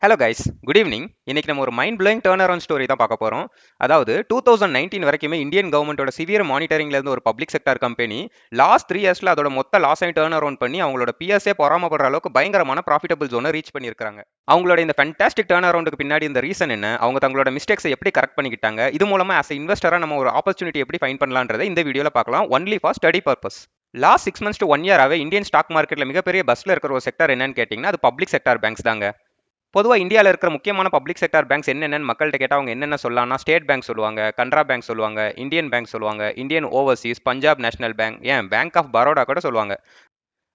Hello guys, good evening. இன்னைக்கு நம்ம ஒரு mind blowing turn around story தான் பார்க்க போறோம். அதாவது 2019 வரைக்குமே இந்தியன் கவர்மெண்டோட சிவியர் மானிட்டரிங்ல இருந்து ஒரு பப்ளிக் செக்டார் கம்பெனி லாஸ்ட் 3 இயர்ஸ்ல அதோட மொத்த லாஸை டர்ன் அரவுண்ட் பண்ணி அவங்களோட பிஎஸ்ஏ பொறாமப்படுற அளவுக்கு பயங்கரமான ப்ராஃபிட்டபிள் ஜோனை ரீச் பண்ணியிருக்காங்க. அவங்களோட இந்த ஃபேன்டாஸ்டிக் டர்ன் அரவுண்டுக்கு பின்னாடி இந்த ரீசன் என்ன, அவங்க தங்களோட மிஸ்டேக்ஸை எப்படி கரெக்ட் பண்ணிக்கிட்டாங்க, இது மூலமா ஆஸ் இன்வெஸ்டரா நம்ம ஒரு ஆப்பர்ச்சுனிட்டி எப்படி ஃபைண்ட் பண்ணலான்றதை இந்த வீடியோல பார்க்கலாம். Only for study purpose. Last 6 months to 1 year Indian stock மார்க்கெட்ல மிகப்பெரிய பஸ்ல இருக்கிற ஒரு செக்டார் என்னன்னு கேட்டீங்கன்னா அது பப்ளிக் செக்டார் பேங்க்ஸ் தாங்க. பொதுவாக இந்தியாவில் இருக்கிற முக்கியமான பப்ளிக் செக்டார் பேங்க்ஸ் என்னென்னு மக்கள்கிட்ட கேட்டால் அவங்க என்னென்ன சொல்லலாம்னா ஸ்டேட் பேங்க் சொல்லுவாங்க, கனரா பேங்க் சொல்லுவாங்க, இந்தியன் பேங்க் சொல்லுவாங்க, Indian Overseas, Punjab national bank, ஏன் பேங்க் ஆஃப் பரோடா கூட சொல்லுவாங்க.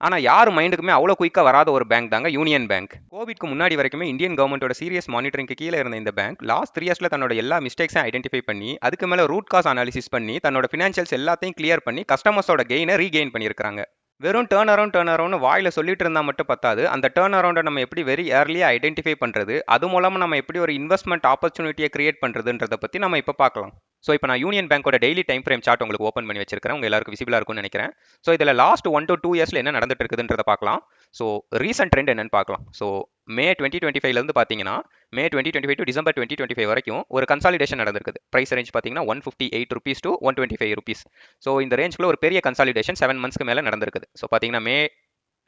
ஆனால் யார் மைண்டுக்குமே அவ்வளோ குயிக்காக வராத ஒரு பேங்க் தாங்க யூனியன் பேங்க். கோவிட்க்கு முன்னாடி வரைக்குமே இந்தியன் கவர்மெண்டோட சீரியஸ் மானிட்டரிங்க்கு கீழே இருந்த இந்த பேங்க் லாஸ்ட் 3 yearsல தன்னோட எல்லா மிஸ்டேக்ஸையும் ஐடென்டிஃபை பண்ணி அதுக்கு மேலே ரூட் காஸ் அனாலிசிஸ் பண்ணி தன்னோட ஃபினான்ஷியல்ஸ் எல்லாத்தையும் கிளியர் பண்ணி கஸ்டமர்ஸோட கெயினை ரீகெயின் பண்ணியிருக்காங்க. வெறும் டேர்ன் அரவுண்ட் வாயில சொல்லிட்டு இருந்தால் மட்டும் பத்தாது. அந்த டேர்ன் அரவுண்டை நம்ம எப்படி வெரி ஏர்லியாக ஐடென்டிஃபை பண்ணுறது, அது மூலமாக நம்ம எப்படி ஒரு இன்வெஸ்ட்மெண்ட் ஆப்பர்ச்சுனிட்டியை கிரியேட் பண்ணுறதுன்றதை பற்றி நம்ம இப்போ பார்க்கலாம். ஸோ இப்போ நான் யூனியன் பேங்கோட டெய்லி டைம் ஃப்ரேம் சார்ட் உங்களுக்கு ஓப்பன் பண்ணி வச்சிருக்கேன். உங்கள் எல்லாருக்கும் விசிபிளாக இருக்கும்னு நினைக்கிறேன். ஸோ இதில் லாஸ்ட் 1 to 2 yearsல என்ன நடந்துட்டு இருக்குதுன்றதை பார்க்கலாம். ஸோ ரீசன்ட் ட்ரெண்ட் என்னன்னு பார்க்கலாம். ஸோ மே 2025லேருந்து பார்த்தீங்கன்னா மே 2025 டு டிசம்பர் 2025 வரைக்கும் ஒரு கன்சாலிடேஷன் நடந்திருக்குது. ப்ரைஸ் ரேஞ்ச் பார்த்தீங்கன்னா 158 rupees to 125 rupees. ஸோ இந்த ரேஞ்சுக்குள்ள ஒரு பெரிய கன்சாலிடேஷன் 7 monthsக்கு மேலே நடந்திருக்குது. ஸோ பார்த்தீங்கன்னா மே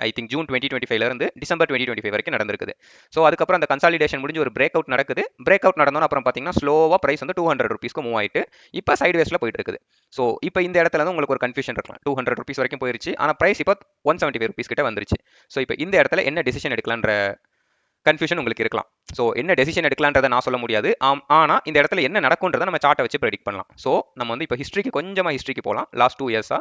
ஐ திங்க் ஜூன் 2025லேருந்து டிசம்பர் 2025 வரைக்கும் நடந்திருக்குது. ஸோ அதுக்கப்புறம் அந்த கன்சாலிடேஷன் முடிஞ்சு ஒரு பிரேக் அவுட் நடக்குது. பிரேக் அவுட் நடந்தோம் அப்புறம் பார்த்தீங்கன்னா ஸ்லோவாக ப்ரைஸ் வந்து 200 rupeesக்கு மூவ் ஆயிட்டு இப்போ சைட் வேஸ்ல போயிட்டு இருக்குது. ஸோ இப்போ இந்த இடத்துல வந்து உங்களுக்கு ஒரு கன்ஃபியூஷன் இருக்கலாம். 200 rupees வரைக்கும் போயிருச்சு, ஆனால் ப்ரைஸ் இப்போ 175 rupees கிட்ட வந்துருச்சு. ஸோ இப்போ இந்த இடத்துல என்ன டெசிஷன் எடுக்கலான்ற கன்ஃபியூஷன் உங்களுக்கு இருக்கலாம். ஸோ என்ன டெசிஷன் எடுக்கலான்றதை நான் சொல்ல முடியாது. ஆனால் இந்த இடத்துல என்ன நடக்கும்ன்றதை நம்ம சார்ட்டை வச்சு ப்ரெடிக்ட் பண்ணலாம். ஸோ நம்ம வந்து இப்போ கொஞ்சமாக ஹிஸ்ட்ரிக்கு போகலாம். லாஸ்ட் 2 yearsஆ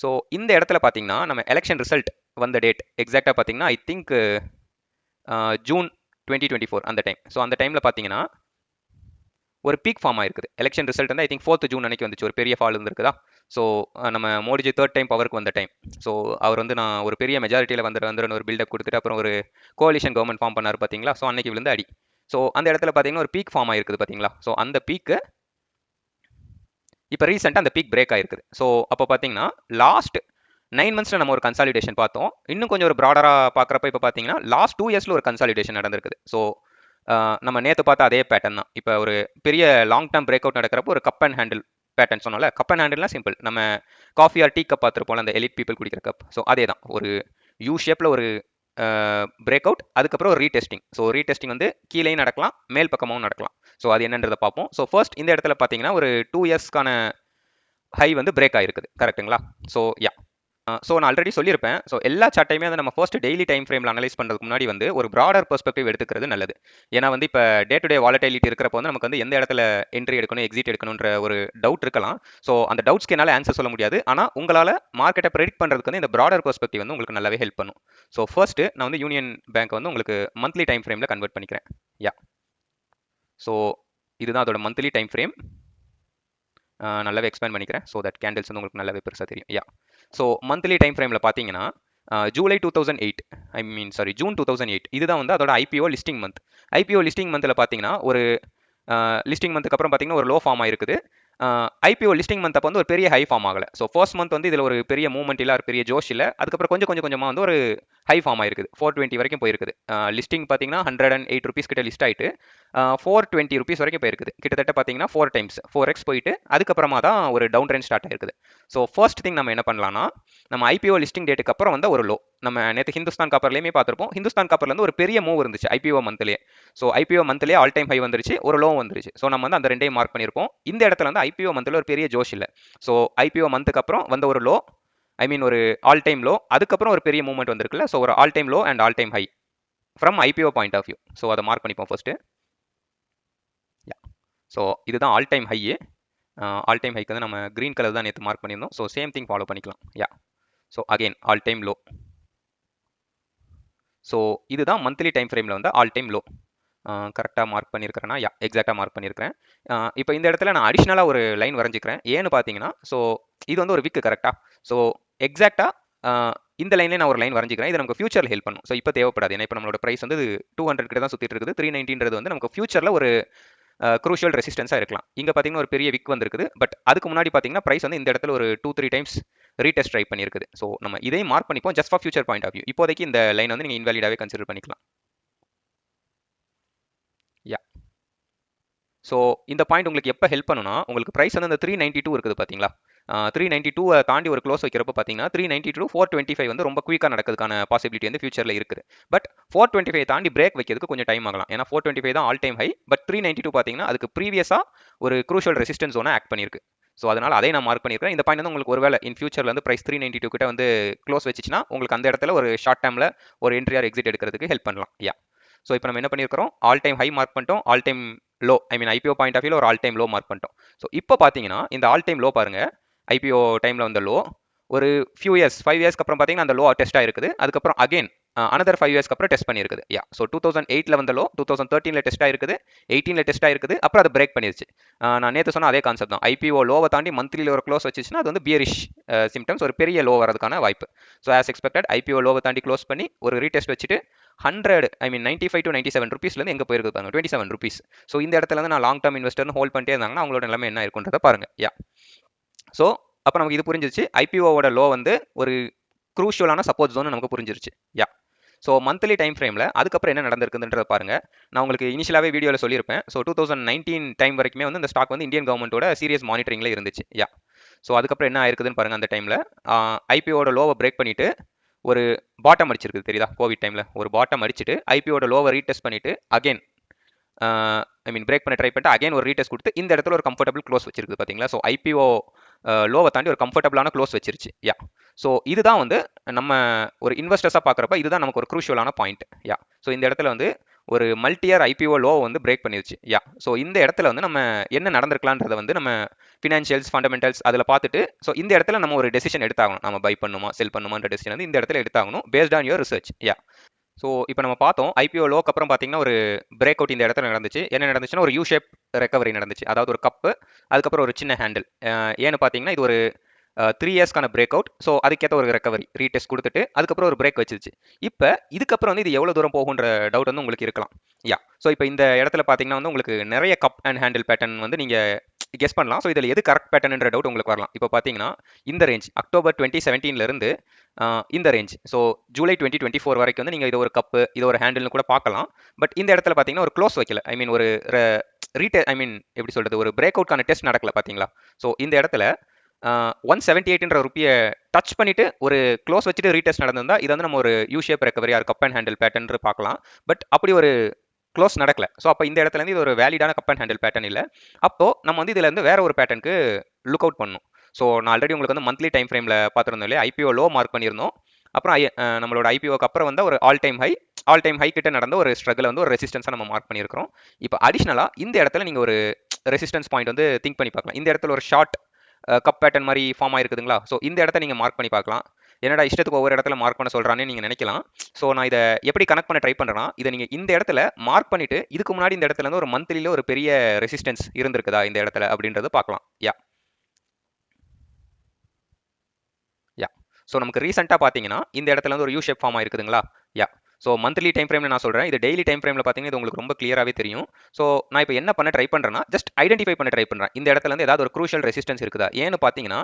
ஸோ இந்த இடத்துல பார்த்தீங்கன்னா நம்ம எலெக்ஷன் ரிசல்ட் வந்த டேட் எக்ஸாக்டாக பார்த்தீங்கன்னா ஐ திங்க் ஜூன் 2024 அந்த டைம். ஸோ அந்த டைமில் பார்த்தீங்கன்னா ஒரு பீக் ஃபார்ம் ஆயிருக்குது. எலெக்ஷன் ரிசல்ட் வந்து ஐ திங்க் 4th June அன்னைக்கு வந்துச்சு. ஒரு பெரிய ஃபால் இருந்திருக்குதா. ஸோ நம்ம மோடிஜி 3rd டைம் பவருக்கு வந்த டைம். ஸோ அவர் வந்து நான் ஒரு பெரிய மெஜாரிட்டியில் வந்துடுறேன் ஒரு பில்டப் கொடுத்துட்டு அப்புறம் ஒரு கோலிஷன் கவர்மெண்ட் ஃபார்ம் பண்ணார் பார்த்தீங்களா. ஸோ அன்னைக்கு விழுந்து அடி. ஸோ அந்த இடத்துல பார்த்தீங்கன்னா ஒரு பீக் ஃபார்ம் ஆயிருக்குது பார்த்தீங்களா. ஸோ அந்த பீக்கு இப்போ ரீசெண்டாக அந்த பீக் பிரேக் ஆயிருக்குது. ஸோ அப்போ பார்த்தீங்கன்னா லாஸ்ட் 9 monthsல நம்ம ஒரு கன்சாலிடேஷன் பார்த்தோம். இன்னும் கொஞ்சம் ஒரு ப்ராடராக பார்க்குறப்ப இப்போ பார்த்தீங்கன்னா லாஸ்ட் 2 yearsல ஒரு கன்சாலிடேஷன் நடந்திருக்குது. ஸோ நம்ம நேற்று பார்த்த அதே பேட்டர்ன் தான். இப்போ ஒரு பெரிய லாங் டேர்ம் பிரேக் அவுட் நடக்கிறப்போ ஒரு கப் அண்ட் ஹேண்டில் பேட்டர்ன் சொன்னோம்ல. கப் அண்ட் ஹேண்டில்னா சிம்பிள். நம்ம காஃபி ஆர் டீ கப் பார்த்துருப்போம்ல, அந்த எலிட் பீப்புள் குடிக்கிற கப். ஸோ அதே தான். ஒரு யூ ஷேப்பில் ஒரு பிரேக் அவுட், அதுக்கப்புறம் ஒரு ரீடெஸ்டிங். ஸோ ரீடெஸ்டிங் வந்து கீழேயும் நடக்கலாம், மேல் பக்கமாகவும் நடக்கலாம். ஸோ அது என்னன்றதை பார்ப்போம். ஸோ ஃபர்ஸ்ட் இந்த இடத்துல பார்த்தீங்கன்னா ஒரு 2 yearsக்கான ஹை வந்து பிரேக் ஆயிருக்குது. கரெக்ட்டுங்களா. ஸோ யா ஸோ நான் ஆல்ரெடி சொல்லியிருப்பேன். ஸோ எல்லா சார்ட்டையுமே வந்து நம்ம ஃபர்ஸ்ட் டெய்லி டைம் ஃப்ரேமில் அனலைஸ் பண்ணுறதுக்கு முன்னாடி வந்து ஒரு ப்ராடர் பெர்ஸ்பெக்டிவ் எடுத்துக்கிறது நல்லது. ஏன்னா வந்து இப்போ டே டு டே வாலட்டிலிட்டி இருக்கிறப்போ வந்து நமக்கு வந்து எந்த இடத்துல என்ட்ரி எடுக்கணும், எக்ஸிட் எடுக்கணுன்ற ஒரு டவுட் இருக்கலாம். ஸோ அந்த டவுட்ஸ்க்கு என்னால் ஆன்சர் சொல்ல முடியாது. ஆனால் உங்களால் மார்க்கெட்டை ப்ரெடிக்ட் பண்ணுறதுக்கு வந்து இந்த ப்ராடர் பெர்ஸ்பெக்டிவ் வந்து உங்களுக்கு நல்லாவே ஹெல்ப் பண்ணும். ஸோ ஃபர்ஸ்ட் நான் வந்து யூனியன் பேங்க் வந்து உங்களுக்கு மந்த்லி டைம் ஃப்ரேமில் கன்வெர்ட் பண்ணிக்கிறேன். யா ஸோ இதுதான் அதோட மந்த்லி டைம் ஃப்ரேம். நல்லாவே எக்ஸ்பிளைன் பண்ணிக்கிறேன். ஸோ தட் கேண்டில்ஸ் வந்து உங்களுக்கு நல்லாவே பெருசாக தெரியும். யா ஸோ மந்த்லி டைம் ஃப்ரேமில் பார்த்தீங்கன்னா ஜூலை 2008 ஜூன் 2008 இதுதான் வந்து அதோட IPO listing month. IPO listing மந்தில் பார்த்தீங்கன்னா ஒரு லிஸ்டிங் மந்த்துக்கு அப்புறம் பார்த்தீங்கன்னா ஒரு லோ ஃபார்ம் ஆயிருக்குது. ஐபிஓ லிஸ்டிங் மந்த் அப்போ வந்து ஒரு பெரிய ஹை ஃபார்ம் ஆகலை. ஸோ ஃபர்ஸ்ட் மந்த் வந்து இதில் ஒரு பெரிய மூவ்மெண்ட் இல்லை, ஒரு பெரிய ஜோஷ் இல்லை. அதுக்கப்புறம் கொஞ்சமாக வந்து ஒரு ஹை ஃபார்ம் ஆயிருக்குது. 420 வரைக்கும் போயிருக்குது. லிஸ்டிங் பார்த்தீங்கன்னா 108 rupees கிட்ட லிஸ்ட் ஆகிட்டு 420 rupees வரைக்கும் போயிருக்குது. கிட்டத்தட்ட பார்த்தீங்கன்னா 4 times 4x போயிட்டு அதுக்கப்புறமா தான் ஒரு டவுன் ட்ரெண்ட் ஸ்டார்ட் ஆயிருக்குது. ஸோ ஃபர்ஸ்ட் திங் நம்ம என்ன பண்ணலாம்னா நம்ம ஐபிஓ லிஸ்டிங் டேட்டுக்கு அப்புறம் வந்து ஒரு லோ நம்ம நேற்று ஹிந்துஸ்தான் காப்பர்லேயுமே பார்த்துருப்போம். ஹிந்துஸ்தான் காப்பர்லேருந்து ஒரு பெரிய மூவ் இருந்துச்சு ஐபிஓ மந்த்லேயே. ஸோ ஐபிஓ மந்த்லேயே ஆல் டைம் ஹை வந்துருச்சு, ஒரு லோ வந்துருச்சு. ஸோ நம்ம வந்து அந்த ரெண்டையும் மார்க் பண்ணியிருப்போம். இந்த இடத்துல வந்து ஐபிஓ மந்த்ல ஒரு பெரிய ஜோஷ் இல்லை. ஸோ ஐபிஓ மந்த்துக்கு அப்புறம் வந்த ஒரு லோ, ஐ மீன் ஒரு ஆல் டைம் லோ, அதுக்கப்புறம் ஒரு பெரிய மூவ்மெண்ட் வந்திருக்குல்ல. ஸோ ஒரு all time low and all time high from IPO point of view. So அதை மார்க் பண்ணிப்போம் ஃபர்ஸ்ட். ஸோ இதுதான் all time high. All time ஹைக்கு வந்து நம்ம கிரீன் கலர் தான் நேற்று மார்க் பண்ணியிருந்தோம். ஸோ சேம் திங் ஃபாலோ பண்ணிக்கலாம். Yeah so again all time low. So இதுதான் மந்த்லி டைம் ஃப்ரேமில் வந்து ஆல் டைம் லோ. கரெக்டாக மார்க் பண்ணியிருக்கிறேன்னா யா எக்ஸாக்டாக மார்க் பண்ணியிருக்கிறேன். இப்போ இந்த இடத்துல நான் அடிஷ்னலாக ஒரு லைன் வரைஞ்சிக்கிறேன். ஏன்னு பார்த்தீங்கன்னா ஸோ இது வந்து ஒரு விக்கு கரெக்டாக. ஸோ எக்ஸாக்டாக இந்த லைன்லேயே நான் ஒரு லைன் வரைஞ்சிக்கிறேன். இது நமக்கு ஃபியூச்சரில் ஹெல்ப் பண்ணும். ஸோ இப்போ தேவைப்படாது. ஏன்னா இப்போ நம்மளோட ப்ரைஸ் வந்து 200 கிட்ட தான் சுற்றிட்டு இருக்குது. 390 வந்து நமக்கு ஃபியூச்சரில் ஒரு க்ரூஷியல் ரெசிஸ்டன்ஸாக இருக்கலாம். இங்கே பார்த்தீங்கன்னா ஒரு பெரிய விக் வந்திருக்குது. பட் அதுக்கு முன்னாடி பார்த்தீங்கன்னா ப்ரைஸ் வந்து இந்த இடத்துல ஒரு 2-3 times ரீடெஸ்ட் ட்ரை பண்ணியிருக்குது. ஸோ நம்ம இதையும் மார்க் பண்ணிப்போம் just for future point of view. இப்போதைக்கு இந்த லைன் வந்து நீங்கள் இன்வாலிடாகவே கன்சிடர் பண்ணிக்கலாம். ஸோ இந்த பாயிண்ட் உங்களுக்கு எப்போ ஹெல்ப் பண்ணுன்னா, உங்களுக்கு ப்ரைஸ் வந்து அந்த 392 இருக்குது பார்த்தீங்களா? 392 தாண்டி ஒரு க்ளோஸ் வைக்கிறப்ப பார்த்தீங்கன்னா, 392 425 வந்து ரொம்ப குயிக்காக நடக்கிறதுக்கான பாசிபிலிட்டி வந்து ஃபியூச்சரில் இருக்குது. பட் 425 தாண்டி பிரேக் வைக்கிறதுக்கு கொஞ்சம் டைம் ஆகலாம். ஏன்னா 425 தான் ஆல் டைம் ஹை. பட் 392 பார்த்தீங்கன்னா, அதுக்கு ப்ரீவியஸாக ஒரு க்ரூஷியல் ரெசிஸ்டன்ஸ் ஒன்று ஆக்ட் பண்ணியிருக்கு. ஸோ அதனால் அதை நான் மார்க் பண்ணியிருக்கேன். இந்த பாயிண்ட் வந்து உங்களுக்கு ஒருவேளை இன் ஃபியூச்சரில் வந்து ப்ரைஸ் 392 கிட்ட வந்து க்ளோஸ் வச்சுச்சுன்னா, உங்களுக்கு அந்த இடத்துல ஒரு ஷார்ட் டைமில் ஒரு என்ட்ரி ஆர் எக்ஸிட் எடுக்கிறதுக்கு ஹெல்ப் பண்ணலாம். யா. ஸோ இப்போ நம்ம என்ன பண்ணியிருக்கிறோம், ஆல் டைம் ஹை மார்க் பண்ணிட்டோம், all time low, I mean IPO point of வியூல ஒரு ஆல் டைம் லோ மார்க் பண்ணிட்டோம். ஸோ இப்போ பார்த்தீங்கன்னா இந்த ஆல் டைம் லோ பாருங்க, ஐபிஓ டைமில் வந்த லோ ஒரு ஃபியூ இயர்ஸ் 5 இயர்ஸ்க்கு அப்புறம் பார்த்தீங்கன்னா அந்த லோ டெஸ்ட் ஆயிருக்குது. அதுக்கப்புறம் அகைன் அனதர் 5 இயர்ஸ்க்கு அப்புறம் டெஸ்ட் பண்ணியிருக்குது. யா. ஸோ 2008ல் வந்த லோ 2013ல் டெஸ்ட் ஆயிருக்குது, 18ல் டெஸ்ட் ஆயிருக்குது, அப்புறம் அது பிரேக் பண்ணிருச்சு. நான் நேற்று சொன்ன அதே கான்செப்ட் தான். ஐபிஓ லோவை தாண்டி மந்த்லியில் ஒரு க்ளோஸ் வச்சுச்சுன்னா அது வந்து பியரிஷ் சிம்டம்ஸ், ஒரு பெரிய லோ வரதுக்கான வாய்ப்பு. ஸோ ஆஸ் எக்ஸ்பெக்டட் ஐபிஓ லோவை தாண்டி க்ளோஸ் பண்ணி ஒரு ரீடெஸ்ட் வச்சுட்டு 100 ஐ மீன் 95 to 97 ருபீஸ்லேருந்து எங்கே போயிருக்குது பாருங்க, 27 ருபீஸ். ஸோ இந்த இடத்துல இருந்து நான் லாங் டர்ம் இன்வெஸ்டர்னு ஹோல்ட் பண்ணிட்டே இருந்தாங்கன்னா அவங்களோட நிலைமை என்ன இருக்குன்றத பாருங்க. யா. ஸோ அப்போ நமக்கு இது புரிஞ்சிருச்சு, ஐபிஓவோட லோ வந்து ஒரு க்ரூஷியலான சப்போர்ட் ஜோன் நமக்கு புரிஞ்சிருச்சு. யா. ஸோ மந்த்லி டைம் ஃப்ரேமில் அதுக்கப்புறம் என்ன நடந்திருக்குன்றத பாருங்க. நான் உங்களுக்கு இனிஷியலாகவே வீடியோவில் சொல்லியிருப்பேன். ஸோ 2019 டைம் வரைக்குமே வந்து இந்த ஸ்டாக் வந்து இந்தியன் கவர்மெண்ட்டோட சீரியஸ் மானிட்டரிங்கில் இருந்துச்சு. யா. ஸோ அதுக்கப்புறம் என்ன ஆயிருக்குதுன்னு பாருங்க. அந்த டைமில் ஐபிஓட லோவை பிரேக் பண்ணிட்டு ஒரு பாட்டம் அடிச்சிருக்கு தெரியுதா, கோவிட் டைமில் ஒரு பாட்டம் அடிச்சுட்டு ஐபிஓட லோவை ரீடெஸ்ட் பண்ணிட்டு அகைன் ஐ மீன் பிரேக் பண்ண ட்ரை பண்ணிட்டு அகைன் ஒரு ரீடெஸ்ட் கொடுத்து இந்த இடத்துல ஒரு கம்ஃபர்டபுள் க்ளோஸ் வச்சிருக்கு பார்த்தீங்களா. ஸோ ஐபிஓ லோவை தாண்டி ஒரு கம்ஃபர்டபுளான க்ளோஸ் வச்சிருச்சு. யா. ஸோ இதுதான் வந்து நம்ம ஒரு இன்வெஸ்டர்ஸாக பார்க்குறப்ப இதுதான் நமக்கு ஒரு க்ரூஷியலான பாயிண்ட். யா. ஸோ இந்த இடத்துல வந்து ஒரு மல்டியர் ஐபிஓ லோ வந்து பிரேக் பண்ணிருச்சு. யா. ஸோ இந்த இடத்துல வந்து நம்ம என்ன நடந்திருக்கலான்றதை வந்து நம்ம ஃபினான்ஷியல்ஸ் ஃபண்டமெண்டல்ஸ் அதில் பார்த்துட்டு ஸோ இந்த இடத்துல நம்ம ஒரு டெசிஷன் எடுத்தாகணும். நம்ம பை பண்ணுமா செல் பண்ணுமான்ற டெசிஷன் வந்து இந்த இடத்துல எடுத்தாகணும் based on your research. Yeah. So இப்போ நம்ம பார்த்தோம் ஐபிஓ லோக்கு அப்புறம் பார்த்தீங்கன்னா ஒரு பிரேக் அவுட் இந்த இடத்துல நடந்துச்சு. என்ன நடந்துச்சுன்னா ஒரு யூ ஷேப் ரெக்கவரி நடந்துச்சு. அதாவது ஒரு கப்பு, அதுக்கப்புறம் ஒரு சின்ன ஹேண்டில். ஏன்னு பார்த்தீங்கன்னா இது ஒரு 3 இயர்ஸ்க்கான பிரேக் அவுட். ஸோ அதுக்கேற்ற ஒரு ரெக்கவரி ரீடெஸ்ட் கொடுத்துட்டு அதுக்கப்புறம் ஒரு பிரேக் வச்சிருச்சு. இப்போ இதுக்கப்புறம் வந்து இது எவ்வளோ தூரம் போகுன்ற டவுட் வந்து உங்களுக்கு இருக்கலாம். யா. ஸோ இப்போ இந்த இடத்துல பார்த்தீங்கன்னா வந்து உங்களுக்கு நிறைய கப் அண்ட் ஹேண்டில் பேட்டர்ன் வந்து நீங்கள் கெஸ் பண்ணலாம். ஸோ இதில் எது கரெக்ட் பேட்டர்ன்ற டவுட் உங்களுக்கு வரலாம். இப்போ பார்த்தீங்கன்னா இந்த ரேஞ்ச் அக்டோபர் 2017 இந்த ரேஞ்ச் ஸோ ஜூலை 2024 வரைக்கும் வந்து நீங்கள் இது ஒரு கப்பு இது ஒரு ஹேண்டில்னு கூட பார்க்கலாம். பட் இந்த இடத்துல பார்த்தீங்கன்னா ஒரு க்ளோஸ் வைக்கல, ஐ மீன் ஒரு ஐ மீன் எப்படி சொல்கிறது, ஒரு பிரேக் அவுட்கான டெஸ்ட் நடக்கல பார்த்தீங்களா. ஸோ இந்த இடத்துல 178ன்ற ருப்பியை டச் பண்ணிட்டு ஒரு க்ளோஸ் வச்சுட்டு ரீடெஸ்ட் நடந்திருந்தா இது வந்து நம்ம ஒரு U shape recovery or cup and handle pattern பார்க்கலாம். பட் அப்படி ஒரு க்ளோஸ் நடக்கல. ஸோ அப்போ இந்த இடத்துல இருந்து இது ஒரு வேலிடான கப் அண்ட் ஹேண்டில் பேட்டர்ன் இல்லை. அப்போ நம்ம வந்து இதுல இருந்து வேற ஒரு பேட்டர்னுக்கு லுக் அவுட் பண்ணணும். ஸோ நான் ஆல்ரெடி உங்களுக்கு வந்து மந்த்லி டைம் ஃப்ரேமில் பார்த்துருந்தோம் இல்லையா, ஐபிஓ லோ மார்க் பண்ணியிருந்தோம். அப்புறம் நம்மளோட ஐபிஓக்கு அப்புறம் வந்து ஒரு ஆல் டைம் ஹை கிட்ட நடந்த ஒரு ஸ்ட்ரகிள் வந்து ஒரு ரெசிஸ்டன்ஸாக நம்ம மார்க் பண்ணியிருக்கிறோம். இப்போ அடிஷ்னலாக இந்த இடத்துல நீங்கள் ஒரு ரெசிஸ்டன்ஸ் பாயிண்ட் வந்து திங்க் பண்ணி பார்க்கலாம். இந்த இடத்துல ஒரு ஷார்ட் கப் பேட்டர்ன் மாதிரி ஃபார்ம் ஆயிருக்குதுங்களா. ஸோ இந்த இடத்த நீங்கள் மார்க் பண்ணி பார்க்கலாம். என்னடா இஷ்டத்துக்கு ஒவ்வொரு இடத்துல மார்க் பண்ண சொல்கிறானே நீங்கள் நினைக்கலாம். ஸோ நான் இதை எப்படி கனெக்ட் பண்ண ட்ரை பண்ணுறேன்னா, இதை நீங்கள் இந்த இடத்துல மார்க் பண்ணிட்டு இதுக்கு முன்னாடி இந்த இடத்துல இருந்து ஒரு மந்த்லியில் ஒரு பெரிய ரெசிஸ்டன்ஸ் இருந்திருக்குதா இந்த இடத்துல அப்படின்றது பார்க்கலாம். யா. யா. ஸோ நமக்கு ரீசெண்டாக பார்த்தீங்கன்னா இந்த இடத்துல வந்து ஒரு யூ ஷேப் ஃபார்ம் ஆயிருக்குதுங்களா. யா. ஸோ மந்த்லி டைம் ஃப்ரேமில் நான் சொல்கிறேன், இது டெய்லி டைம் ஃப்ரேமில் பார்த்தீங்கன்னா இது உங்களுக்கு ரொம்ப கிளியராகவே தெரியும். ஸோ நான் இப்போ என்ன பண்ண ட்ரை பண்ணுறேன்னா ஜஸ்ட் ஐடென்டிஃபை பண்ண ட்ரை பண்ணுறேன் இந்த இடத்துல இருந்து ஏதாவது ஒரு க்ரூஷியல் ரெசிஸ்டன்ஸ் இருக்குதா. ஏன்னு பார்த்தீங்கன்னா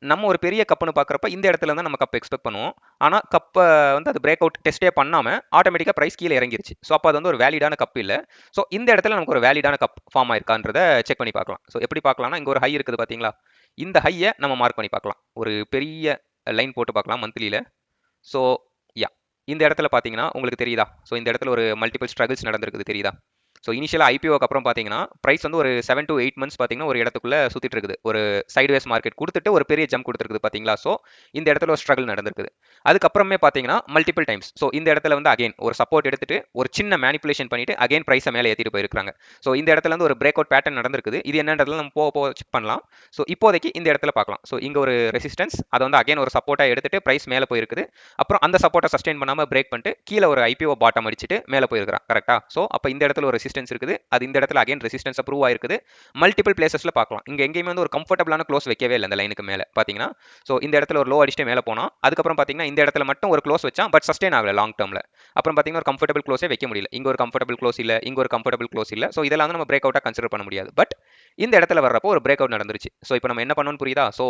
நம்ம ஒரு பெரிய கப்புன்னு பார்க்குறப்ப இந்த இடத்துல தான் நம்ம கப் எக்ஸ்பெக்ட் பண்ணுவோம். ஆனால் கப்பை வந்து அது பிரேக் அவுட் டெஸ்ட்டே பண்ணாமல் ஆட்டோமேட்டிக்காக ப்ரைஸ் கீழே இறங்கிருச்சு. ஸோ அப்போ அது வந்து ஒரு வேலிடான கப் இல்லை. ஸோ இந்த இடத்துல நமக்கு ஒரு வேலிடான கப் ஃபார்ம் ஆயிருக்கான்றதை செக் பண்ணி பார்க்கலாம். ஸோ எப்படி பார்க்கலாம்னா இங்கே ஒரு ஹை இருக்குது பார்த்தீங்களா, இந்த ஹையை நம்ம மார்க் பண்ணி பார்க்கலாம். ஒரு பெரிய லைன் போட்டு பார்க்கலாம் மந்த்லியில். So yeah. இந்த இடத்துல பார்த்தீங்கன்னா உங்களுக்கு தெரியுதா, ஸோ இந்த இடத்துல ஒரு மல்டிபிள் ஸ்ட்ரகிள்ஸ் நடந்திருக்குது தெரியுதா. ஸோ இனிஷியலாக ஐபிஓக்கு அப்புறம் பார்த்தீங்கன்னா ப்ரைஸ் வந்து ஒரு 7 to 8 months பார்த்தீங்கன்னா ஒரு இடத்துக்குள்ளே சுற்றிட்டு இருக்குது. ஒரு சைட்வேஸ் மார்க்கெட் கொடுத்துட்டு ஒரு பெரிய ஜம்ப் கொடுத்துருக்குது பார்த்தீங்களா. ஸோ இந்த இடத்துல ஒரு ஸ்ட்ரகிள் நடந்திருக்குது. அதுக்கப்புறமே பார்த்தீங்கன்னா மல்டிபிள் டைம்ஸ் ஸோ இந்த இடத்துல வந்து அகைன் ஒரு சப்போர்ட் எடுத்துட்டு ஒரு சின்ன மேனிப்புலேஷன் பண்ணிட்டு அகைன் ப்ரைஸை மேலே ஏற்றிட்டு போயிருக்காங்க. ஸோ இந்த இடத்துல வந்து ஒரு பிரேக் அவுட் பேட்டர்ன் நடந்திருக்குது. இது என்னன்றதுல நம்ம போக செக் பண்ணலாம். ஸோ இப்போதைக்கு இந்த இடத்துல பார்க்கலாம். ஸோ இங்கே ஒரு ரெசிஸ்டன்ஸ் அதை வந்து அகைன் ஒரு சப்போர்ட்டாக எடுத்துட்டு ப்ரைஸ் மேலே போயிருக்குது. அப்புறம் அந்த சப்போர்ட்டை சஸ்டெயின் பண்ணாமல் பிரேக் பண்ணிட்டு கீழே ஒரு ஐபிஓ பாட்டம் அடிச்சுட்டு மேலே போயிருக்கான். கரெக்டாக. ஸோ அப்போ இந்த இடத்துல ஒரு ரெசிஸ்டன்ஸ் இருக்குது. அது இந்த இடத்துல அகைன் ரெசிஸ்டன்ஸ் ப்ரூவ் ஆயிருக்குது. மல்டிபிள் பிளேசஸ்ல பார்க்கலாம். இங்க எங்கேயுமே வந்து ஒரு கம்ஃபர்டபுளான க்ளோஸ் வைக்கவே இல்லை இந்த லைனுக்கு மேலே பார்த்தீங்கன்னா. ஸோ இந்த இடத்துல ஒரு லோ அடிச்சுட்டு மேலே போனால் அதுக்கப்புறம் பார்த்தீங்கன்னா இந்த இடத்துல மட்டும் ஒரு க்ளோஸ் வச்சா பட் சஸ்டெயின் ஆகல லாங் டர்மில். அப்புறம் பார்த்தீங்கன்னா ஒரு கம்ஃபர்டபுள் க்ளோஸே வைக்க முடியல. இங்கே ஒரு கம்ஃபர்டபுள் க்ளோஸ் இல்லை, இங்கே ஒரு கம்ஃபர்டபுள் க்ளோஸ் இல்லை. ஸோ இதெல்லாம் வந்து நம்ம பிரேக் அவுட்டாக கன்சிடர் பண்ண முடியாது. பட் இந்த இடத்துல வர்றப்போ ஒரு பிரேக் அவுட் நடந்துருச்சு. ஸோ இப்போ நம்ம என்ன பண்ணணும்னு புரியுதா. ஸோ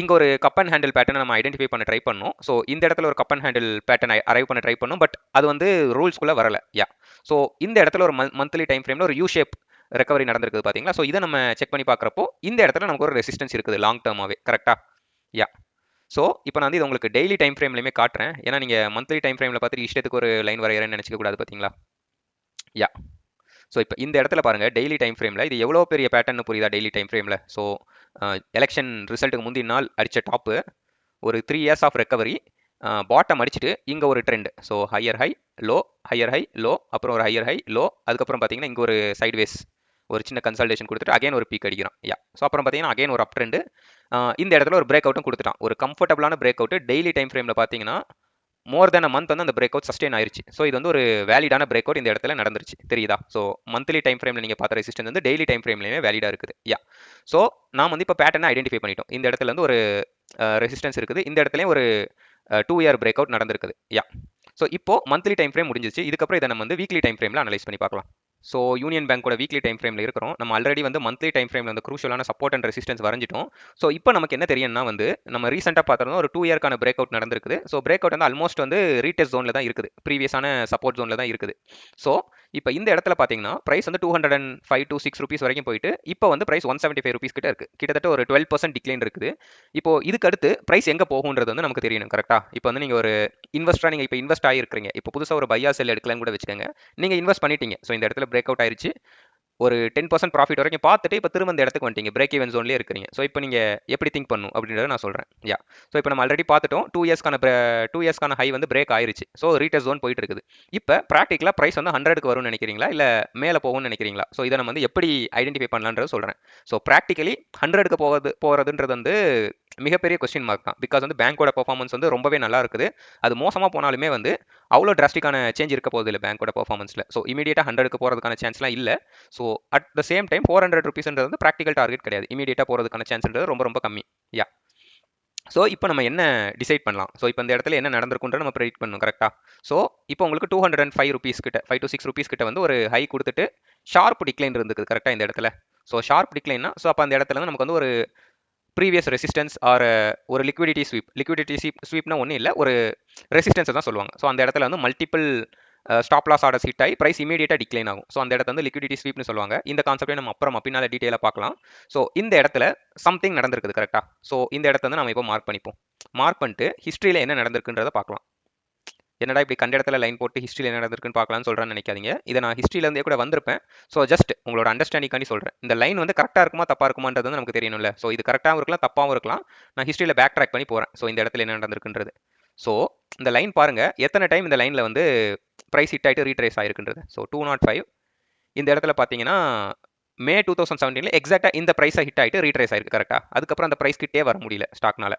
இங்கே ஒரு கப் அண்ட் ஹேண்டில் பேட்டர்னை நம்ம ஐடென்டிஃபை பண்ண ட்ரை பண்ணோம். ஸோ இந்த இடத்துல ஒரு cup and handle pattern arrive பண்ண ட்ரை பண்ணோம். பட் அது வந்து ரூல்ஸ்குள்ளே வரல. யா. ஸோ இந்த இடத்துல ஒரு மந்த்லி டைம் ஃப்ரேமில் ஒரு யூ ஷேப் ரெக்கவரி நடந்திருக்குது பார்த்தீங்களா? ஸோ இதை நம்ம செக் பண்ணி பார்க்குறப்போ இந்த இடத்துல நமக்கு ஒரு ரெசிஸ்டன்ஸ் இருக்குது லாங் டர்மாவே. கரெக்டா? யா. ஸோ இப்போ நான் வந்து இது உங்களுக்கு டெய்லி டைம் ஃப்ரேம்லையுமே காட்டுறேன். ஏன்னா நீங்கள் மந்த்லி டைம் ஃப்ரேமில் பார்த்துட்டு இஷ்டத்துக்கு ஒரு லைன் வரைகிறேன்னு நினச்சிக்க கூடாது பார்த்தீங்களா? யா. ஸோ இப்போ இந்த இடத்துல பாருங்க டெய்லி டைம் ஃப்ரேமில் இது எவ்வளோ பெரிய பேட்டர்னு புரியுதா டெய்லி டைம் ஃப்ரேமில்? ஸோ எலெக்ஷன் ரிசல்ட்டுக்கு முந்தின நாள் அடித்த டாப்பு ஒரு 3 இயர்ஸ் ஆஃப் ரெக்கவரி, பாட்டம் அடிச்சுட்டு இங்கே ஒரு trend. So higher high low, higher high low, அப்புறம் ஒரு ஹையர் ஹை லோ, அதுக்கப்புறம் பார்த்தீங்கன்னா இங்கே ஒரு சைட்வேஸ் ஒரு சின்ன கன்சல்டேஷன் கொடுத்துட்டு அகைன் ஒரு பீக் அடிக்கிறான். யா. ஸோ அப்புறம் பார்த்தீங்கன்னா அகைன் ஒரு அப் ட்ரெண்டு, இந்த இடத்துல ஒரு பிரேக் அவுட்டும் கொடுத்துட்டான். ஒரு கம்ஃபர்டபுளான பிரேக் அவுட் டெய்லி டைம் ஃப்ரேமில் பார்த்தீங்கன்னா மோர் தென் அ மந்த் வந்து அந்த பிரேக் அவுட் சஸ்டெயின் ஆயிருச்சு. ஸோ இது வந்து ஒரு வேலிடான பிரேக் அவுட் இந்த இடத்துல நடந்துருச்சு. தெரியுதா? ஸோ மந்த்லி டைம் ஃப்ரேமில் நீங்கள் பார்த்த ரெசிஸ்டன்ஸ் வந்து டெய்லி டைம் ஃப்ரேம்லேயுமே வேலிடாக இருக்குது. யா. ஸோ நாம் வந்து இப்போ பேட்டர்னை ஐடென்டிஃபை பண்ணிட்டோம். இந்த இடத்துல வந்து ஒரு ரெசிஸ்டன்ஸ் இருக்குது. இந்த இடத்துலையும் ஒரு 2 இயர் பிரேக் அவுட் நடந்திருக்குது. யா. ஸோ இப்போ மந்த்லி டைம் ஃப்ரேம் முடிஞ்சிச்சு. இதுக்கப்புறம் இதை நம்ம வந்து வீக்லி டைம் ஃப்ரேமில் அனலைஸ் பண்ணி பார்க்கலாம். ஸோ யூனியன் பேங்கோட வீக்லி டைம் ஃப்ரேமில் இருக்கிறோம். நம்ம ஆல்ரெடி வந்து மந்த்லி டைம் ஃப்ரேமில் வந்து குரூஷியலான சப்போர்ட் அண்ட் ரெசிஸ்டன்ஸ் வரைஞ்சிட்டோம். ஸோ இப்போ நமக்கு என்ன தெரியும்னா வந்து நம்ம ரீசெண்டாக பார்த்துருந்தோம் ஒரு 2 இயர்க்கான பிரேக் அவுட் நடந்திருக்குது. ஸோ பிரேக் அவுட் வந்து ஆல்மோஸ்ட் வந்து ரீடெஸ்ட் ஜோனில் தான் இருக்குது. ப்ரீவியஸான சப்போர்ட் ஜோனில் தான் இருக்குது. ஸோ இப்போ இந்த இடத்துல பார்த்தீங்கன்னா பிரைஸ் வந்து 205 to 6 ரூபீஸ் வரைக்கும் போயிட்டு இப்போ வந்து பிரைஸ் 175 ரூபீஸ் கிட்ட இருக்குது. கிட்டத்தட்ட ஒரு 12% டிக்ளைன் இருக்குது. இப்போ இதுக்கு அடுத்து பிரைஸ் எங்கே போகுன்றது வந்து நமக்கு தெரியணும். கரெக்டாக? இப்போ வந்து நீங்கள் ஒரு இன்வெஸ்டராக நீங்கள் இப்போ இன்வெஸ்ட் ஆகிருக்கிறீங்க. இப்போ புதுசாக ஒரு பையா செல் எடுக்கலாம்னு கூட வச்சுக்கோங்க. நீங்கள் இன்வெஸ்ட் பண்ணிட்டீங்க. ஸோ இந்த இடத்துல பிரேக் அவுட் ஆயிருச்சு. ஒரு 10% ப்ராஃபிட் வரைக்கும் பார்த்துட்டு இப்போ திரும்ப இந்த இடத்துக்கு வந்துட்டீங்க. பிரேக் ஈவன் ஜோன்லேயே இருக்கிறீங்க. ஸோ இப்போ நீங்கள் எப்படி திங்க் பண்ணணும் அப்படின்றத நான் சொல்கிறேன். யா. ஸோ இப்போ நம்ம ஆல்ரெடி பார்த்துட்டோம் 2 இயர்ஸ்க்கான ஹை வந்து பிரேக் ஆயிருச்சு. ஸோ ரீடெஸ்ட் ஜோன் போயிட்டு இருக்குது. இப்போ ப்ராக்டிக்கலாக ப்ரைஸ் வந்து 100க்கு வரும்னு நினைக்கிறீங்களா இல்லை மேலே போகும்னு நினைக்கிறீங்களா? ஸோ இதை நம்ம வந்து எப்படி ஐடென்டிஃபை பண்ணலான்றது சொல்கிறேன். ஸோ ப்ராக்டிக்கலி 100க்கு போகிறதுன்றது வந்து மிகப்பெரிய கொஸ்டின் மார்க் தான். பிகாஸ் வந்து பேங்கோட பர்ஃபார்மன்ஸ் வந்து ரொம்பவே நல்லா இருக்குது. அது மோசமாக போனாலுமே வந்து அவ்வளோ டிராஸ்டிக்கான சேஞ்ச் இருக்க போகுது இல்லை பேங்கோட பர்ஃபார்மன்ஸில். ஸோ இமீடியட்டாக 100க்கு போகிறதுக்கான சான்ஸ்லாம் இல்லை. So at the same time 400 ருபீஸ்ன்றது வந்து ப்ராக்டிகல் டார்கெட் கிடையாது. இமீடியட்டாக போகிறதுக்கான சான்ஸ்ன்றது ரொம்ப ரொம்ப கம்மி. யா. ஸோ இப்போ நம்ம என்ன டிசைட் பண்ணலாம்? ஸோ இப்போ இந்த இடத்துல என்ன நடந்திருக்குன்ற நம்ம ப்ரெடிக்ட் பண்ணணும். கரெக்டாக? ஸோ இப்போ உங்களுக்கு 205 ருபீஸ் கிட்ட 5 to 6 ருபீஸ் கிட்ட வந்து ஒரு ஹை கொடுத்துட்டு ஷார்ப் டிக்ளைன் இருந்துக்குது. கரெக்டாக இந்த இடத்துல. ஸோ ஷார்ப் டிக்ளைன்னா ஸோ அப்போ அந்த இடத்துல வந்து நமக்கு வந்து ஒரு ப்ரீவியஸ் ரெசிஸ்டன்ஸ் ஆர் ஒரு லிக்விடிட்டி ஸ்வீப்னா ஒன்றும் இல்லை, ஒரு ரெசிஸ்டன்ஸை தான் சொல்லுவாங்க. ஸோ அந்த இடத்துல வந்து multiple stop loss orders hit ஆகி பிரைஸ் இமீடியட்டாக டிக்ளைன் ஆகும். ஸோ அந்த இடத்துல வந்து லிக்விடிட்டி ஸ்வீப்னு சொல்லுவாங்க. இந்த கான்செப்டை நம்ம அப்புறமா பின்னால் டீட்டெயிலாக பார்க்கலாம். ஸோ இந்த இடத்துல சம்திங் நடந்திருக்குது. கரெக்டாக? ஸோ இந்த இடத்த வந்து நம்ம இப்போ மார்க் பண்ணிப்போம். மார்க் பண்ணிட்டு ஹிஸ்ட்ரியில் என்ன நடந்திருக்குன்றதை பார்க்கலாம். என்னடா இப்படி கண்ட இடத்துல லைன் போட்டு ஹிஸ்ட்ரியில் என்ன நடந்திருக்குன்னு பார்க்கலாம்னு சொல்கிறேன்னு நினைக்காதீங்க. இதை நான் ஹிஸ்ட்ரியிலேருந்தே கூட வந்திருப்பேன். ஸோ ஜஸ்ட் உங்களோட அண்டர்ஸ்டாண்டிங்காண்டி சொல்கிறேன். இந்த லைன் வந்து கரெக்டாக இருக்குமா தப்பாக இருக்குமான்றது வந்து நமக்கு தெரியணும்ல. ஸோ இது கரெக்டாகவும் இருக்கலாம், தப்பாகவும் இருக்கலாம். நான் ஹிஸ்ட்ரியில் பேக் ட்ராக் பண்ணி போகிறேன். ஸோ இந்த இடத்துல என்ன நடந்திருக்குன்றது. ஸோ இந்த லைன் பாருங்க எத்தனை டைம் இந்த லைனில் வந்து ப்ரைஸ் ஹிட் ஆகிட்டு ரீட்ரேஸ் ஆகிருக்குன்றது. ஸோ 205 இந்த இடத்துல பார்த்தீங்கன்னா மே 2017 எக்ஸாக்டாக இந்த ப்ரைஸை ஹிட் ஆகிட்டு ரீட்ரேஸ் ஆயிருக்கு. கரெக்டாக? அதுக்கப்புறம் அந்த ப்ரைஸ் கிட்டே வர முடியல ஸ்டாக்னால.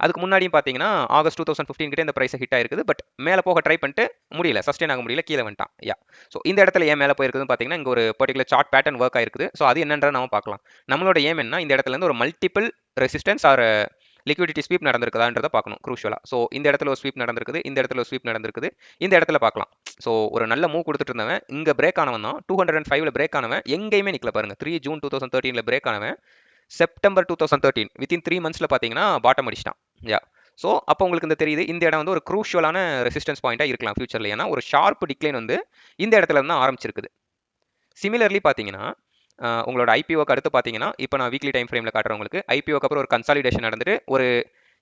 அதுக்கு முன்னாடியும் பார்த்தீங்கன்னா ஆகஸ்ட் 2015 கிட்ட இந்த ப்ரைஸை ஹிட் ஆயிருக்குது. பட் மேலே போக ட்ரை பண்ணிட்டு முடியல, சஸ்டெயின் ஆக முடியல, கீழே வந்துட்டான். யா. ஸோ இந்த இடத்துல ஏன் மேலே போயிருக்குதுன்னு பார்த்தீங்கன்னா இங்கே ஒரு பர்டிகுலர் சார்ட் பேட்டர்ன் ஒர்க் ஆயிருக்குது. ஸோ அது என்னன்றதை நம்ம பார்க்கலாம். நம்மளோட ஏம் என்ன, இந்த இடத்துல இருந்து ஒரு multiple resistance or liquidity sweep நடந்திருக்குதான்றதை பார்க்கணும் குரூஷியலாக. ஸோ இந்த இடத்துல ஒரு ஸ்வீப் நடந்திருக்குது, இந்த இடத்துல ஒரு ஸ்வீப் நடந்திருக்குது, இந்த இடத்துல பார்க்கலாம். ஸோ ஒரு நல்ல மூவ் கொடுத்துட்டு இருந்தவன் இங்கே பிரேக் ஆனவன் தான். 205ல் பிரேக் ஆனவன் எங்கேயுமே நிற்கல பாருங்க. 3 ஜூன் 2013 பிரேக் ஆனவன் செப்டம்பர் 2013 வித்தின் 3 மந்த்ஸில் பார்த்தீங்கன்னா பாட்டம் அடிச்சிட்டான். யா. ஸோ அப்போ உங்களுக்கு இந்த தெரியுது இந்த இடம் வந்து ஒரு க்ரூஷியலான ரெசிஸ்டன்ஸ் பாயிண்டாக இருக்கலாம் ஃபியூச்சரில். ஏன்னா ஒரு ஷார்ப் டிக்ளைன் வந்து இந்த இடத்துல இருந்து ஆரம்பிச்சிருக்குது. சிமிலர்லி பார்த்தீங்கன்னா உங்களோட ஐபிஓக்கு அடுத்து பார்த்தீங்கன்னா இப்போ நான் வீக்லி டைம் ஃப்ரேமில் காட்டுறவங்களுக்கு ஐபிஓக்கு அப்புறம் ஒரு கன்சாலிடேஷன் நடந்துட்டு ஒரு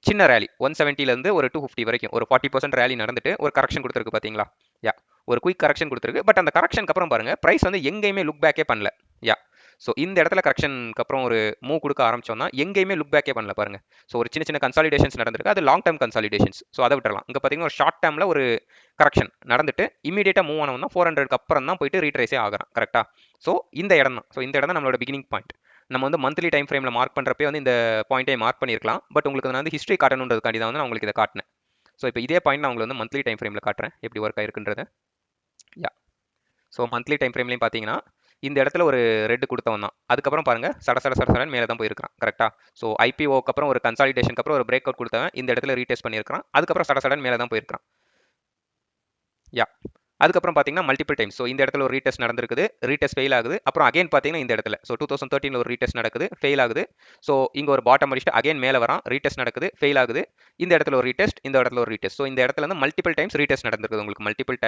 சின்ன ரேலி 170லேருந்து ஒரு 250 வரைக்கும் ஒரு 40% ரேலி நடந்துட்டு ஒரு கரெக்ஷன் கொடுத்துருக்கு பார்த்தீங்களா? யா. ஒரு குயிக் கரெக்ஷன் கொடுத்துருக்கு. பட் அந்த கரெக்ஷனுக்கு அப்புறம் பாருங்க பிரைஸ் வந்து எங்கேயுமே லுக் பேக்கே பண்ணல. யா. ஸோ இந்த இடத்துல கரெக்ஷனுக்கு அப்புறம் ஒரு மூவ் கொடுக்க ஆரம்பிச்சோம்னா எங்கேயுமே லுக் பேக்கே பண்ணல பாருங்க. ஸோ ஒரு சின்ன சின்ன கன்சாலிடேஷன்ஸ் நடந்திருக்கு. அது லாங் டர்ம் கன்சாலிடேஷன்ஸ். ஸோ அதை விட்டுறலாம். இங்கே பார்த்தீங்கன்னா ஒரு ஷார்ட் டேர்மில் ஒரு கரெக்ஷன் நடந்துட்டு இமீடியட்டாக மூவ் ஆனவன் தான் 400க்கு அப்புறம் தான் போயிட்டு ரீட்ரேஸே ஆகிறான். கரெக்டாக? ஸோ இந்த இடம் தான். ஸோ இந்த இடம் தான் நம்மளோட பிகினிங் பாயிண்ட். நம்ம வந்து மந்த்லி டைம் ஃப்ரேமில் மார்க் பண்ணுறப்பே வந்து இந்த பாயிண்டே மார்க் பண்ணியிருக்கலாம். பட் உங்களுக்கு நான் வந்து ஹிஸ்ட்ரி காட்டணுன்றதுக்காண்டி தான் வந்து நான் உங்களுக்கு இதை காட்டினேன். ஸோ இப்போ இதே பாயிண்ட் நான் உங்களுக்கு வந்து மந்த்லி டைம் ஃப்ரேமில் காட்டுறேன் எப்படி ஒர்க் ஆயிருக்குன்றது. யா. ஸோ மந்த்லி டைம் ஃப்ரேம்லையும் பார்த்தீங்கன்னா இந்த இடத்துல ஒரு ரெட் கொடுத்தவன் தான். அதுக்கப்புறம் பாருங்க சடசடன் மேலே தான் போயிருக்கான். கரெக்டாக? ஸோ ஐபிஓக்கு அப்புறம் ஒரு கன்சாலிடேஷனுக்கு அப்புறம் ஒரு பிரேக் அவுட் கொடுத்தவன் இந்த இடத்துல ரீடெஸ்ட் பண்ணியிருக்கான். அதுக்கப்புறம் சடசடன் மேலே தான் போயிருக்கான். யா. அதுக்கப்புறம் பார்த்தீங்கன்னா மல்டிபிள் டைம்ஸ். ஸோ இந்த இடத்துல ஒரு ரீடெஸ்ட் நடந்திருக்குது, ரீடெஸ்ட் ஃபெயில் ஆகுது. அப்புறம் அகைன் பார்த்தீங்கன்னா இந்த இடத்துல ஸோ 2013 ஒரு ரீடெஸ்ட் நடக்குது, ஃபெயில் ஆகுது. ஸோ இங்கே ஒரு பாட்டம் அடிச்சுட்டு அகைன் மேலே வரான், ரீடெஸ்ட் நடக்குது, ஃபெயில் ஆகுது. இந்த இடத்துல ஒரு ரீடெஸ்ட், இந்த இடத்துல ஒரு ரீடெஸ்ட். ஸோ இந்த இடத்துல வந்து மல்டிபிள் டைம்ஸ் ரீடெஸ்ட் நடந்திருக்குது உங்களுக்கு மல்டிபிள்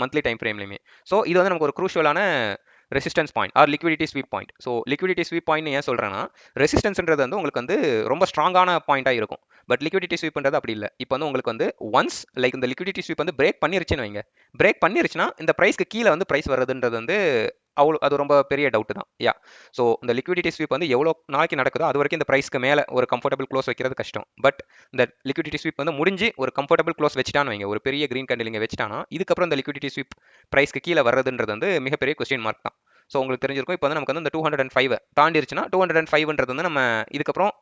மந்த்லி டைம் ஃப்ரேம்லையுமே. ஸோ இது வந்து நமக்கு ஒரு க்ரூஷியலான resistance point or liquidity sweep point. So liquidity sweep point ஏன் சொல்கிறேன்னா, ரெசிஸ்டன்ஸ்ன்றது வந்து உங்களுக்கு வந்து ரொம்ப ஸ்ட்ராங்கான பாயிண்டாக இருக்கும். பட் லிக்விடிட்டி ஸ்வீப்ன்றது அப்படி இல்லை. இப்போ வந்து உங்களுக்கு வந்து ஒன்ஸ் லைக் இந்த லிக்விடிட்டி ஸ்வீப் வந்து பிரேக் பண்ணிருச்சுன்னு வைங்க, பிரேக் பண்ணிருச்சுன்னா இந்த ப்ரைஸ்க்கு கீழே வந்து ப்ரைஸ் வருதுன்றது வந்து அவ்வளோ அது ரொம்ப பெரிய டவுட் தான். யா, ஸோ இந்த லிக்விடிட்டி ஸ்வீப் வந்து எவ்வளோ நாளைக்கு நடக்குதோ அது வரைக்கும் இந்த ப்ரைஸ்க்கு மேலே ஒரு கம்ஃபர்டபுள் க்ளோஸ் வைக்கிறது கஷ்டம். பட் இந்த லிக்விடிட்டி ஸ்வீப் வந்து முடிஞ்சு ஒரு கம்ஃபர்டபுள் க்ளோஸ் வச்சுட்டான்னு வைங்க, ஒரு பெரிய கிரீன் கேண்டில் வச்சுட்டானா இதுக்கப்புறம் இந்த லிக்விடிட்டி ஸ்வீப் ப்ரைஸ்க்கு கீழே வர்றதுன்றது வந்து மிகப்பெரிய கொஸ்டின் மார்க் தான். ஸோ உங்களுக்கு தெரிஞ்சிருக்கும், இப்போ வந்து நமக்கு வந்து இந்த 205 தாண்டிருச்சுன்னா 205ன்றது வந்து நம்ம இதுக்கப்புறம்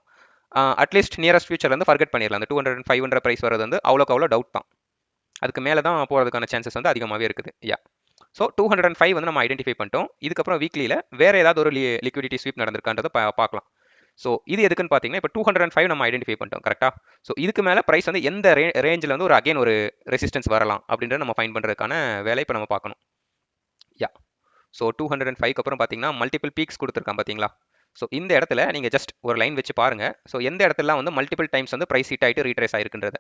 அட்லீஸ்ட் நியரஸ்ட் ஃபியூச்சர்ல வந்து ஃபர்கெட் பண்ணிடலாம். அந்த 205ன்ற ப்ரைஸ் வரது வந்து அவ்வளோக்கு அவ்வளோ டவுட் தான். அதுக்கு மேலே தான் போகிறதுக்கான சான்சஸ் வந்து அதிகமாகவே இருக்குது. யா, ஸோ 205 வந்து நம்ம ஐடென்டிஃபை பண்ணிட்டோம். இதுக்கப்புறம் வீக்லியில் வேறு ஏதாவது ஒரு லிக்விடிட்டி ஸ்வீப் நடந்திருக்கான்றதை பார்க்கலாம். ஸோ இது எதுக்குன்னு பார்த்தீங்கன்னா, இப்போ 205 நம்ம ஐடென்டிஃபை பண்ணிட்டோம் கரெக்டாக. ஸோ இதுக்கு மேலே ப்ரைஸ் வந்து எந்த ரேஞ்சில் வந்து ஒரு அகைன் ஒரு ரெசிஸ்டன்ஸ் வரலாம் அப்படின்றத நம்ம ஃபைன் பண்ணுறதுக்கான வேலை இப்போ நம்ம பார்க்கணும். யா, ஸோ 205க்கு அப்புறம் பார்த்தீங்கன்னா மல்டிபிள் பீக்ஸ் கொடுத்துருக்கான் பார்த்தீங்களா. ஸோ இந்த இடத்துல நீங்கள் ஜஸ்ட் ஒரு லைன் வச்சு பாருங்கள். ஸோ எந்த இடத்துலலாம் வந்து மல்டிபிள் டைம்ஸ் வந்து ப்ரைஸ் ஹிட் ஆகிட்டு ரீட்ரேஸ் ஆயிருக்குன்றது.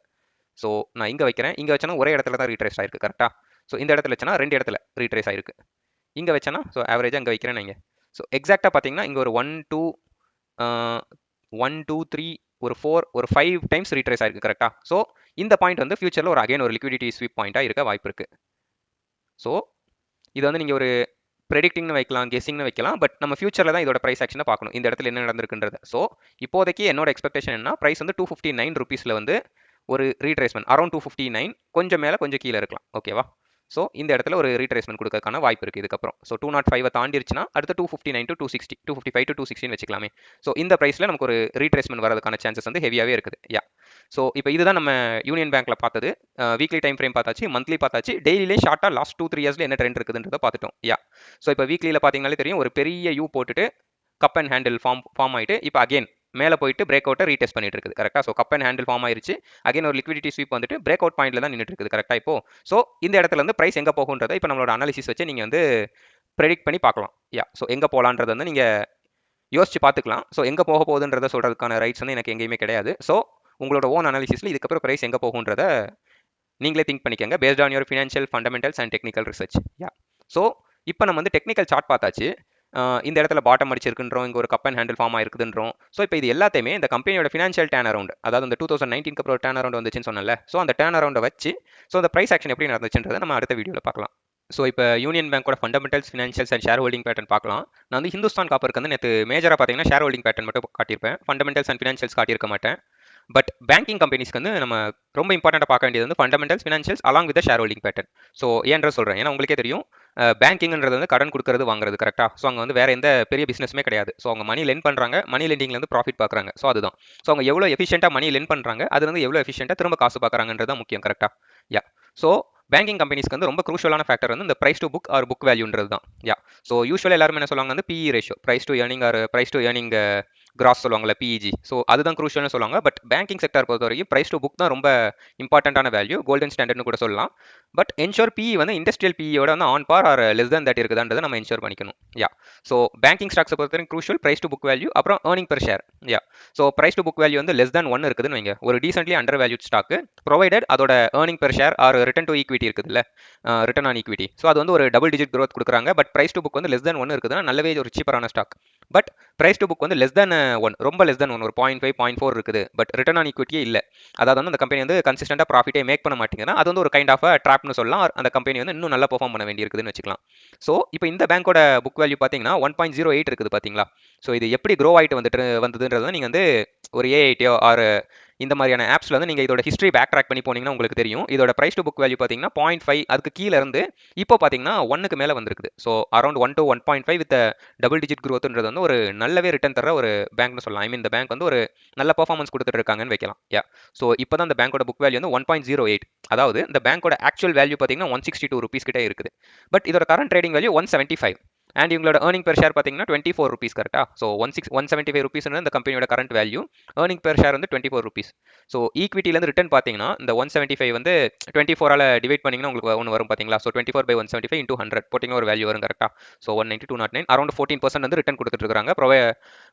ஸோ நான் இங்கே வைக்கிறேன், இங்கே வச்சேன்னா ஒரே இடத்துல தான் ரீட்ரேஸ் ஆயிருக்கு கரெக்டாக. ஸோ இந்த இடத்துல வச்சேன்னா 2 இடத்துல ரீட்ரேஸ் ஆயிருக்கு. இங்கே வச்சேன்னா ஸோ ஆவரேஜாக இங்கே வைக்கிறேன் நீங்கள். ஸோ எக்ஸாக்டாக பார்த்தீங்கன்னா இங்கே ஒரு 1 2 3 ஒரு 4 ஒரு 5 டைம்ஸ் ரீட்ரேஸ் ஆயிருக்கு கரெக்டாக. ஸோ இந்த பாயிண்ட் வந்து ஃபியூச்சரில் ஒரு அகைன் ஒரு லிக்விடிட்டி ஸ்வீப் பாயிண்ட்டாக இருக்க வாய்ப்பு இருக்குது. ஸோ இது வந்து நீங்கள் ஒரு ப்ரெடிக்டிங்னு வைக்கலாம், கெஸிங்னு வைக்கலாம். பட் நம்ம ஃபியூச்சரில் தான் இதோட ப்ரைஸ் ஆக்ஷனை பார்க்கணும், இந்த இடத்துல என்ன நடந்திருக்குன்றது. ஸோ இப்போதைக்கு என்னோட எக்ஸ்பெக்டேஷன் என்ன, ப்ரைஸ் வந்து 259 ருபீஸில் வந்து ஒரு ரீட்ரேஸ்மெண்ட் அரௌண்ட் 259, கொஞ்சம் மேலே கொஞ்சம் கீழே இருக்கலாம். ஓகேவா. ஸோ இந்த இடத்துல ஒரு ரீட்ரேஸ்மெண்ட் கொடுக்கறதுக்கான வாய்ப்பு இருக்குது இதுக்கப்புறம். ஸோ 205 தாண்டிருச்சுன்னா அடுத்து 259 to 260, 255 to 260 வச்சுக்கலாமே. ஸோ இந்த ப்ரைஸில் நமக்கு ஒரு ரீட்ரேஸ்மெண்ட் வரதுக்கான சான்சஸ் வந்து ஹெவியாகவே இருக்குது. யா, ஸோ இப்போ இதுதான் நம்ம யூனியன் பேங்க்ல பார்த்தது. வீக்லி டைம் ஃப்ரேம் பார்த்தாச்சு, மந்த்லி பார்த்தாச்சு, டெய்லியே ஷார்ட்டாக லாஸ்ட் 2-3 இயர்ஸ்ல என்ன ட்ரெண்ட் இருக்குதுன்றதை பார்த்துட்டோம். யா, ஸோ இப்போ வீக்லியில் பார்த்தீங்கன்னாலே தெரியும், ஒரு பெரிய யூ போட்டுட்டு கப் அண்ட் ஹேண்டில் ஃபார்ம் ஆகிட்டு இப்போ அகைன் மேலே போயிட்டு பிரேக் அவுட்டை ரீடெஸ்ட் பண்ணிட்டு இருக்குது கரெக்டாக. So cup and handle form ஆயிருச்சு, அகைன் ஒரு லிக்விடிட்டி ஸ்வீப் வந்துட்டு பிரேக் அவுட் பாயிண்ட்ல தான் நின்றுட்டு இருக்குது கரெக்டாக இப்போ. ஸோ இந்த இடத்துல வந்து ப்ரைஸ் எங்கே போகுன்றதை இப்போ நம்மளோட அனாலிசிஸ் வச்சு நீங்கள் வந்து ப்ரெடிக்ட் பண்ணி பார்க்கலாம். யா, ஸோ எங்கே போகலான்றதை வந்து நீங்கள் யோசிச்சு பார்த்துக்கலாம். ஸோ எங்கே போக போகுதுன்றதை சொல்கிறதுக்கான ரைட்ஸ் வந்து எனக்கு எங்கேயுமே கிடையாது. ஸோ உங்களோட ஓன் அனாலிசிஸில் இதுக்கப்புறம் ப்ரைஸ் எங்கே போகுன்றதை நீங்களே திங்க் பண்ணிக்கோங்க, paste on your financial fundamentals and technical research. Yeah, so இப்போ நம்ம வந்து டெக்னிக்கல் சார்ட் பார்த்தாச்சு. இந்த இடத்துல பாட்டம் அடிச்சிருக்குன்றோம், இங்கே ஒரு கப் அண்ட் ஹேண்டில் ஃபார்ம் ஆயிருக்குதுன்றோம். ஸோ இப்போ இது எல்லாத்தையுமே இந்த கம்பெனியோட ஃபினான்ஷியல் டேர்ன் அரௌண்ட், அதாவது இந்த 2019க்கு அப்புறம் டேர்ன் அரௌண்ட் வந்துச்சுன்னு சொன்னல. ஸோ அந்த டேர்ன் அரௌண்டை வச்சு ஸோ அந்த ப்ரைஸ் ஆக்ஷன் எப்படி நடந்துச்சுன்றதை நம்ம அடுத்த வீடியோவில் பார்க்கலாம். ஸோ இப்போ யூனியன் பேங்கோட fundamentals, financials and share holding pattern பார்க்கலாம். நான் வந்து ஹிந்துஸ்தான் காப்பருக்கு வந்து நேற்று மேஜராக பார்த்தீங்கன்னா ஷேர் ஹோல்டிங் பேட்டர்ன் மட்டும் காட்டியிருப்பேன், ஃபண்டமெண்டல்ஸ் அண்ட் ஃபினான்ஷியல்ஸ் காட்டியிருக்க மாட்டேன். பட் பேங்கிங் கம்பெனிஸ்க்கு வந்து நம்ம ரொம்ப இம்பார்ட்டண்ட்டாக பார்க்க வேண்டியது வந்து fundamentals, financials along with share holding pattern. So ஏன்ற சொல்கிறேன், ஏன்னா உங்களுக்கே தெரியும் பேங்கிங்ன்றது வந்து கடன் கொடுக்கறது வாங்குறது கரெக்டாக. ஸோ அங்கே வந்து வேறு எந்த பெரிய பிஸ்னஸுமே கிடையாது. ஸோ அவங்க மணி லென் பண்ணுறாங்க, மணி லெண்டிங்லேருந்து ப்ராஃபிட் பார்க்குறாங்க. ஸோ அதுதான். ஸோ அவங்க எவ்வளோ எஃபிஷியண்டாக மணி லென் பண்ணுறாங்க, அது வந்து எவ்வளோ எஃபிஷியண்டாக திரும்ப காசு பார்க்குறாங்கன்றது தான் முக்கியம் கரெக்டாக. யா, ஸோ பேங்கிங் கம்பெனிஸ்க்கு வந்து ரொம்ப குரூஷியலான ஃபேக்டர் வந்து இந்த price to book or book வேல்யூன்றது தான். யா, ஸோ யூஸ்வலாக எல்லாரும் என்ன சொல்லுவாங்க வந்து PE ratio, price to earning or price to earning கிராஸ் சொல்லுவாங்கல்ல, பிஇஜி. ஸோ அதுதான் குரூஷியல்னு சொல்லுவாங்க. பட் பேங்கிங் செக்டர் பொறுத்த வரைக்கும் ப்ரைஸ் டு புக் தான் ரொம்ப இம்பார்ட்டண்டான வேல்யூ, கோல்டன் ஸ்டாண்டர்ட்னு கூட சொல்லலாம். பட் என்ஷோர் பிஇ வந்து இண்டஸ்ட்ரியல் பிஇயோட வந்து on par or less than that இருக்குதான்றதை நம்ம என்ஷோர் பண்ணிக்கணும். யா, ஸோ பேங்கிங் ஸ்டாக்ஸை பொறுத்த வரைக்கும் crucial price to book value, அப்புறம் earning per share. Yeah, so price to book value வந்து லெஸ் than 1 இருக்குதுன்னு வைங்க, ஒரு decently under valued stock, provided அதோட earning per share or return to equity இருக்குதுல்ல, ரிட்டர்ன் ஆன் ஈக்விட்டி. ஸோ அது வந்து ஒரு டபுள் டிஜிட் growth கொடுக்குறாங்க. பட் ப்ரைஸ் டு புக் வந்து லெஸ் than 1 இருக்குதுன்னா நல்லவே ஒரு சீப்பரான stock. But price to book வந்து லெஸ் than 1, ரொம்ப லெஸ் than 1, ஒரு 0.5 0.4 இருக்குது. பட் ரிட்டர்ன் ஆன் ஈக்விட்டியே இல்லை. அதாவது வந்து அந்த கம்பெனி வந்து கன்சிஸ்டண்டாக ப்ராஃபிட்டே மேக் பண்ண மாட்டேங்குதுன்னா அது வந்து ஒரு கைண்ட் ஆஃப் ட்ராப்னு சொல்லலாம். அந்த கம்பெனி வந்து இன்னும் நல்லா பெர்ஃபார்ம் பண்ண வேண்டியிருக்குதுன்னு வச்சுக்கலாம். ஸோ இப்போ இந்த பேங்கோட புக் வேல்யூ பார்த்தீங்கன்னா 1.08 இருக்குது பார்த்தீங்களா. ஸோ இது எப்படி க்ரோ ஆகிட்டு வந்ததுன்றது நீங்கள் வந்து ஒரு ஏஐடியோ ஆர் இந்த மாதிரியான ஆப்ஸில் வந்து நீங்கள் இதோட ஹிஸ்ட்ரி பேக் ட்ராக் பண்ணி போனீங்கன்னா உங்களுக்கு தெரியும். இதோட ப்ரைஸ் டு புக் வேல்யூ பார்த்தீங்கன்னா 0.5, அதுக்கு கீழே இருந்து இப்போ பார்த்தீங்கன்னா 1க்கு மேலே வந்திருக்குது. So around 1 to 1.5 with double digit growthன்றது வந்து ஒரு நல்லாவே ரிட்டர்ன் தர ஒரு பேங்க்னு சொல்லலாம். ஐ மீன் இந்த பேங்க் வந்து ஒரு நல்ல பர்ஃபார்மன்ஸ் கொடுத்துட்டு இருக்காங்கன்னு வைக்கலாம். யா, ஸோ இப்போ தான் இந்த பேங்கோட புக் வேல்யூ வந்து 1.08, அதாவது இந்த பேங்கோட ஆக்சுவல் வேல்யூ பார்த்தீங்கன்னா 162 ருபீஸ் கிட்டே இருக்குது. பட் இதோட கரண்ட் ட்ரேடிங் வேல்யூ 175 அண்ட் இவங்களோட ஏர்னிங் பெர் ஷேர் பார்த்தீங்கன்னா 24 ருபீஸ் கரெக்டாக. ஸோ 175 ருபீஸ் இந்த கம்பெனியோட current value, earning per share வந்து 24 ருபீஸ். ஸோ ஈக்விட்டிலேருந்து ரிட்டர்ன் பார்த்தீங்கன்னா இந்த 175 வந்து 24ஆல் டிவைட் பண்ணிங்கன்னா உங்களுக்கு ஒன்று வரும் பார்த்தீங்களா. ஸோ 24/175 into 100 போட்டிங்கன்னா ஒரு வேல்யூ வரும் கரெக்டாக. ஸோ 190 209 அரௌண்ட் 14% வந்து ரிட்டர்ன் கொடுத்துட்ருக்காங்க,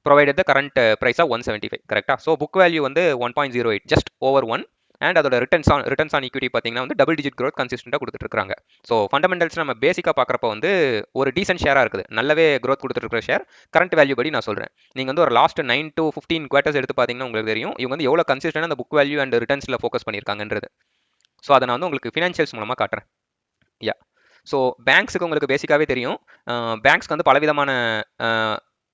provided the current price of 175 கரெக்டாக. ஸோ புக் வேல்யூ வந்து 1.08, ஜஸ்ட் ஓவர் 1. அண்ட் அதோட ரிட்டர்ன்ஸ் ஆன் ஈக்விட்டி பார்த்தீங்கன்னா வந்து டபுள் டிஜிட் growth கன்சிஸ்டண்டாக கொடுத்துட்டு இருக்காங்க. ஸோ ஃபண்டமெண்டல்ஸ் நம்ம பேசிக்காக பார்க்குறப்ப வந்து ஒரு டீசென்ட் ஷேராக இருக்குது, நல்லாவே growth கொடுத்துட்டு இருக்கிற ஷேர். கரண்ட் வேல்யூ படி நான் சொல்கிறேன், நீங்கள் வந்து ஒரு லாஸ்ட் 9 to 15 குவார்ட்டர்ஸ் எடுத்து பார்த்தீங்கன்னா உங்களுக்கு தெரியும் இவங்க வந்து எவ்வளோ கன்சிஸ்டன்டாக அந்த புக் வேல்யூ அண்ட் ரிட்டர்ன்ஸில் ஃபோக்கஸ் பண்ணியிருக்காங்கன்றது. ஸோ அதை நான் வந்து உங்களுக்கு ஃபினான்ஷியல்ஸ் மூலமாக காட்டுறேன். யா, ஸோ பேங்க்ஸுக்கு உங்களுக்கு பேசிக்காகவே தெரியும், பேங்க்ஸ்க்கு வந்து பலவிதமான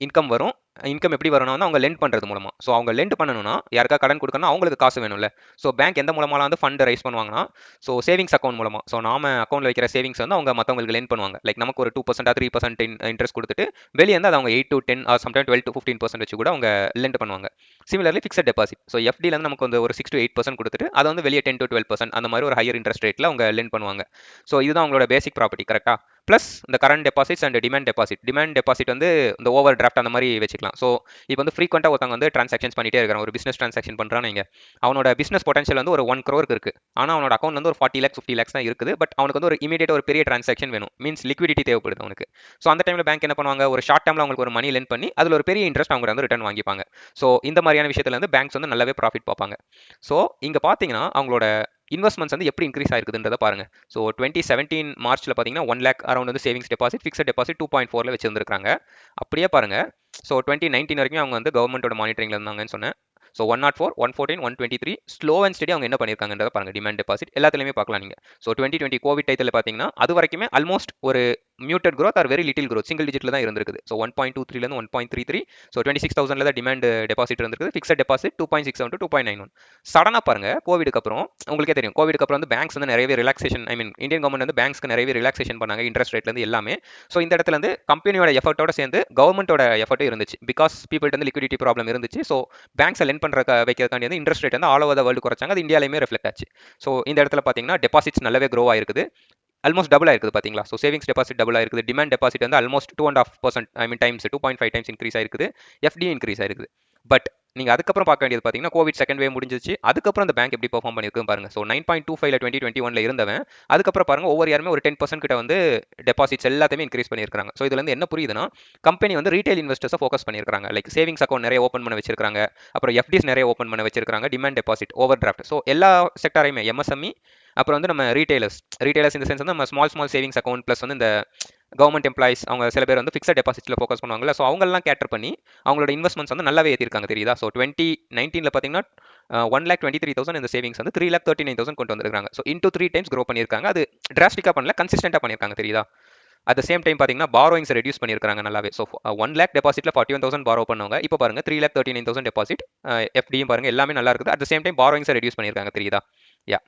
இன்கம் வரும். இன்கம் எப்படி வரணும்னா வந்து அவங்க லெண்ட் பண்ணுறது மூலமாக. ஸோ அவங்க லெண்ட் பண்ணணும்னா யாருக்கா கடன் கொடுக்கணும், அவங்களுக்கு காசு வேணும்ல. ஸோ பேங்க் எந்த மூலமாக வந்து ஃபண்ட் ரைஸ் பண்ணுவாங்கன்னா, ஸோ சேவிங்ஸ் அக்கௌண்ட் மூலமாக. ஸோ நாம அக்கௌண்ட்டில் வைக்கிற சேவிங்ஸ் வந்து அவங்க மற்றவங்களுக்கு லெண்ட் பண்ணுவாங்க. லைக் நமக்கு ஒரு 2% 3% இன்ட்ரெஸ்ட் கொடுத்துட்டு வெளியே வந்து அது அவங்க 8 to 10 சம்டைம் 12 to 15% வச்சு கூட அவங்க லெண்ட் பண்ணுவாங்க. சிமிலர்லி ஃபிக்ஸட் டெபாசிட், ஸோ எஃப்டிலேருந்து நமக்கு வந்து ஒரு 6 to 8% கொடுத்துட்டு அதை வந்து வெளியே 10 to 12% அந்த மாதிரி ஒரு ஹையர் இன்ட்ரெஸ்ட் ரேட்டில் அவங்க லெண்ட் பண்ணுவாங்க. ஸோ இதுதான் அவங்களோட பேசிக் ப்ராப்பர்ட்டி, கரெக்டாக. ப்ளஸ் இந்த current deposits and demand deposit வந்து இந்த ஓவர் டிராஃப்ட் அந்த மாதிரி வச்சுக்கலாம். ஸோ இப்போ வந்து ஃப்ரீக்வெண்ட்டாக ஒருத்தவங்க வந்து ட்ரான்சாக்ஷன்ஸ் பண்ணிட்டே இருக்காங்க, ஒரு பிஸ்னஸ் ட்ரான்சாக்ஷன் பண்ணுறான்னு வைங்க. அவனோட பிஸ்னஸ் பொட்டன்ஷியல் வந்து ஒரு 1 crore இருக்கு, ஆனால் அவனோட அக்கௌண்ட் வந்து ஒரு 40 lakhs 50 lakhs தான் இருக்குது. பட் அவனுக்கு வந்து ஒரு இமீடியட் ஒரு பெரிய ட்ரான்சாக்ஷன் வேணும், மீன்ஸ் லிக்விடிட்டி தேவைப்படுது அவனுக்கு. ஸோ அந்த டைமில் பேங்க் என்ன பண்ணுவாங்க, ஒரு ஷார்ட் டைமில் அவங்களுக்கு ஒரு மணி லெண்ட் பண்ணி அதில் ஒரு பெரிய இன்ட்ரெஸ்ட் அவங்க வந்து ரிட்டர்ன் வாங்கிப்பாங்க. ஸோ இந்த மாதிரியான விஷயத்துல வந்து பேங்க்ஸ் வந்து நல்லாவே ப்ராஃபிட் பார்ப்பாங்க. ஸோ இங்கே பார்த்தீங்கன்னா அவங்களோட இன்வெஸ்ட்மெண்ட்ஸ் வந்து எப்படி இன்க்ரீஸ் ஆயிருக்குதுன்றதை பாருங்க. ஸோ 2017 மார்ச்சில் பார்த்தீங்கன்னா 1 lakh அரௌண்ட் வந்து சேவிங்ஸ் டெபாசிட், ஃபிக்ஸட் டெபாசிட் 2.4 வச்சிருந்திருக்காங்க. அப்படியே பாருங்க, ஸோ 2019 வரைக்கும் அவங்க வந்து கவர்மெண்ட்டோட மானிட்டரிங்ல இருந்தாங்கன்னு சொன்னேன். ஸோ 104, 114, 123 ஸ்லோ அண்ட் ஸ்டடி அவங்க என்ன பண்ணியிருக்காங்கன்றத பாருங்க. டிமாண்ட் டெபாசிட் எல்லாத்துலேயுமே பார்க்கலாம் நீங்கள். ஸோ 2020 கோவிட் டைத்தில் பார்த்தீங்கன்னா அது வரைக்குமே ஆல்மோஸ்ட் ஒரு muted growth or very little growth, சிங்கிள் டிஜிட்டில் தான் இருந்திருக்குது. ஸோ 1.23லேருந்து 1.33, ஸோ 26,000 தான் டிமாண்ட் டெபாசிட் இருந்திருக்குது. Fixed deposit 2.67 to 2.91. சடனாக பாருங்க கோவிடுக்கு அப்புறம் உங்களுக்கே தெரியும், கோவிடுக்கு அப்புறம் வந்து பேங்க்ஸ் வந்து நிறையவே ரிலாக்ஸேஷன், ஐ மீன் இந்தியன் கவர்மெண்ட் வந்து பேங்க்ஸ்க்கு நிறையவே ரிலாக்ஸேஷன் பண்ணாங்க இன்ட்ரெஸ்ட் ரேட்லேருந்து எல்லாமே. ஸோ இந்த இடத்துல வந்து கம்பெனியோட எஃபர்ட்டோட சேர்ந்து கவர்மெண்ட்டோட எஃபர்ட்டும் இருந்துச்சு, பிகாஸ் பீப்பிள்கிட்ட வந்து லிக்விடிட்டி ப்ராப்ளம் இருந்துச்சு. ஸோ பேங்க்ஸை லெண்ட் பண்ணுற வைக்கிறதுக்காண்டி வந்து இன்ட்ரெஸ்ட் ரேட் வந்து ஆல் ஓவர் த வேர்ல்டு குறைச்சாங்க, அது இந்தியாலையுமே ரிஃப்ளெக்ட் ஆச்சு. ஸோ இந்த இடத்துல பார்த்தீங்கன்னா டெபாசிட்ஸ் நல்லாவே க்ரோ ஆயிருக்குது, ஆல்மோஸ்ட் டபுள் ஆயிருக்குது பார்த்தீங்களா. ஸோ சேவிங்ஸ் டெபாசிட் டபுள் ஆயிருக்குது, டிமாண்ட் டெபாசிட் வந்து ஆல்மோஸ்ட் 2.5%, ஐ மீன் டைம்ஸ் 2.5 times இன்க்ரீஸ் ஆயிருக்குது, எஃப்டி இன்க்ரீஸ் ஆயிருக்குது. பட் நீங்க அதுக்கப்புறம் பார்க்க வேண்டியது பார்த்தீங்கன்னா கோவிட் செகண்ட் வேவ் முடிஞ்சிச்சு, அதுக்கப்புறம் அந்த பேங்க் எப்படி பெர்ஃபார்ம் பண்ணியிருக்குன்னு பாருங்க. ஸோ 9.25 2021 இருந்தவன் அதுக்கப்புறம் பாருங்க ஒவ்வொரு யாருமே ஒரு 10% கிட்ட வந்து டெபாசிட்ஸ் எல்லாத்தையுமே இன்க்ரீஸ் பண்ணியிருக்காங்க. ஸோ இதுல இருந்து என்ன புரியுதுன்னா, கம்பெனி வந்து ரீட்டைல் இன்வெஸ்டர்ஸை ஃபோக்கஸ் பண்ணியிருக்காங்க. லைக் சேவிங்ஸ் அக்கௌண்ட் நிறைய ஓப்பன் பண்ண வச்சிருக்காங்க, அப்புறம் எஃப்டிஸ் நிறைய ஓப்பன் பண்ண வச்சிருக்காங்க, demand deposit, over draft. So எல்லா செக்டாரையுமே எம்எஸ்எம்இ, அப்புறம் வந்து நம்ம ரீட்டைலர்ஸ் இந்த சென்ஸ் வந்து நம்ம ஸ்மால் சேவிங்ஸ் அக்கௌண்ட் ப்ளஸ் வந்து இந்த கவர்மெண்ட் எம்ப்ளாயிஸ் அவங்க சில பேர் வந்து ஃபிக்ஸட் டெபாசிட்ல ஃபோக்கஸ் பண்ணுவாங்கல்ல. ஸோ அவங்கெல்லாம் கேட்டர் பண்ணி அவங்களோட இன்வெஸ்ட்மெண்ட்ஸ் வந்து நல்லாவே ஏற்றிருக்காங்க, தெரியுதா. ஸோ 2019 பார்த்தீங்கன்னா 1,23,000 இந்த சேவிங்ஸ் வந்து 3,39,000 கொண்டு வந்திருக்காங்க. ஸோ இன்டூ 3 times க்ரோ பண்ணியிருக்காங்க. அது டிராஸ்டிக்காக பண்ணல, கன்சிஸ்டண்டாக பண்ணியிருக்காங்க, தெரியுதா. அட் த சேம் டைம் பார்த்தீங்கன்னா பாரோயிங்ஸ் ரெடியூஸ் பண்ணியிருக்காங்க நல்லாவே. ஸோ 1 lakh டெபாசிட்ல 41,000 பாரோ பண்ணவங்க இப்போ பாருங்க 3,39,000 டெபாசிட், எஃப்டியும் பாருங்க எல்லாமே நல்லா இருக்குது. அட் த சேம் டைம் பாரோயிங்ஸை ரெடியூஸ் பண்ணியிருக்காங்க, தெரியுதா. யா,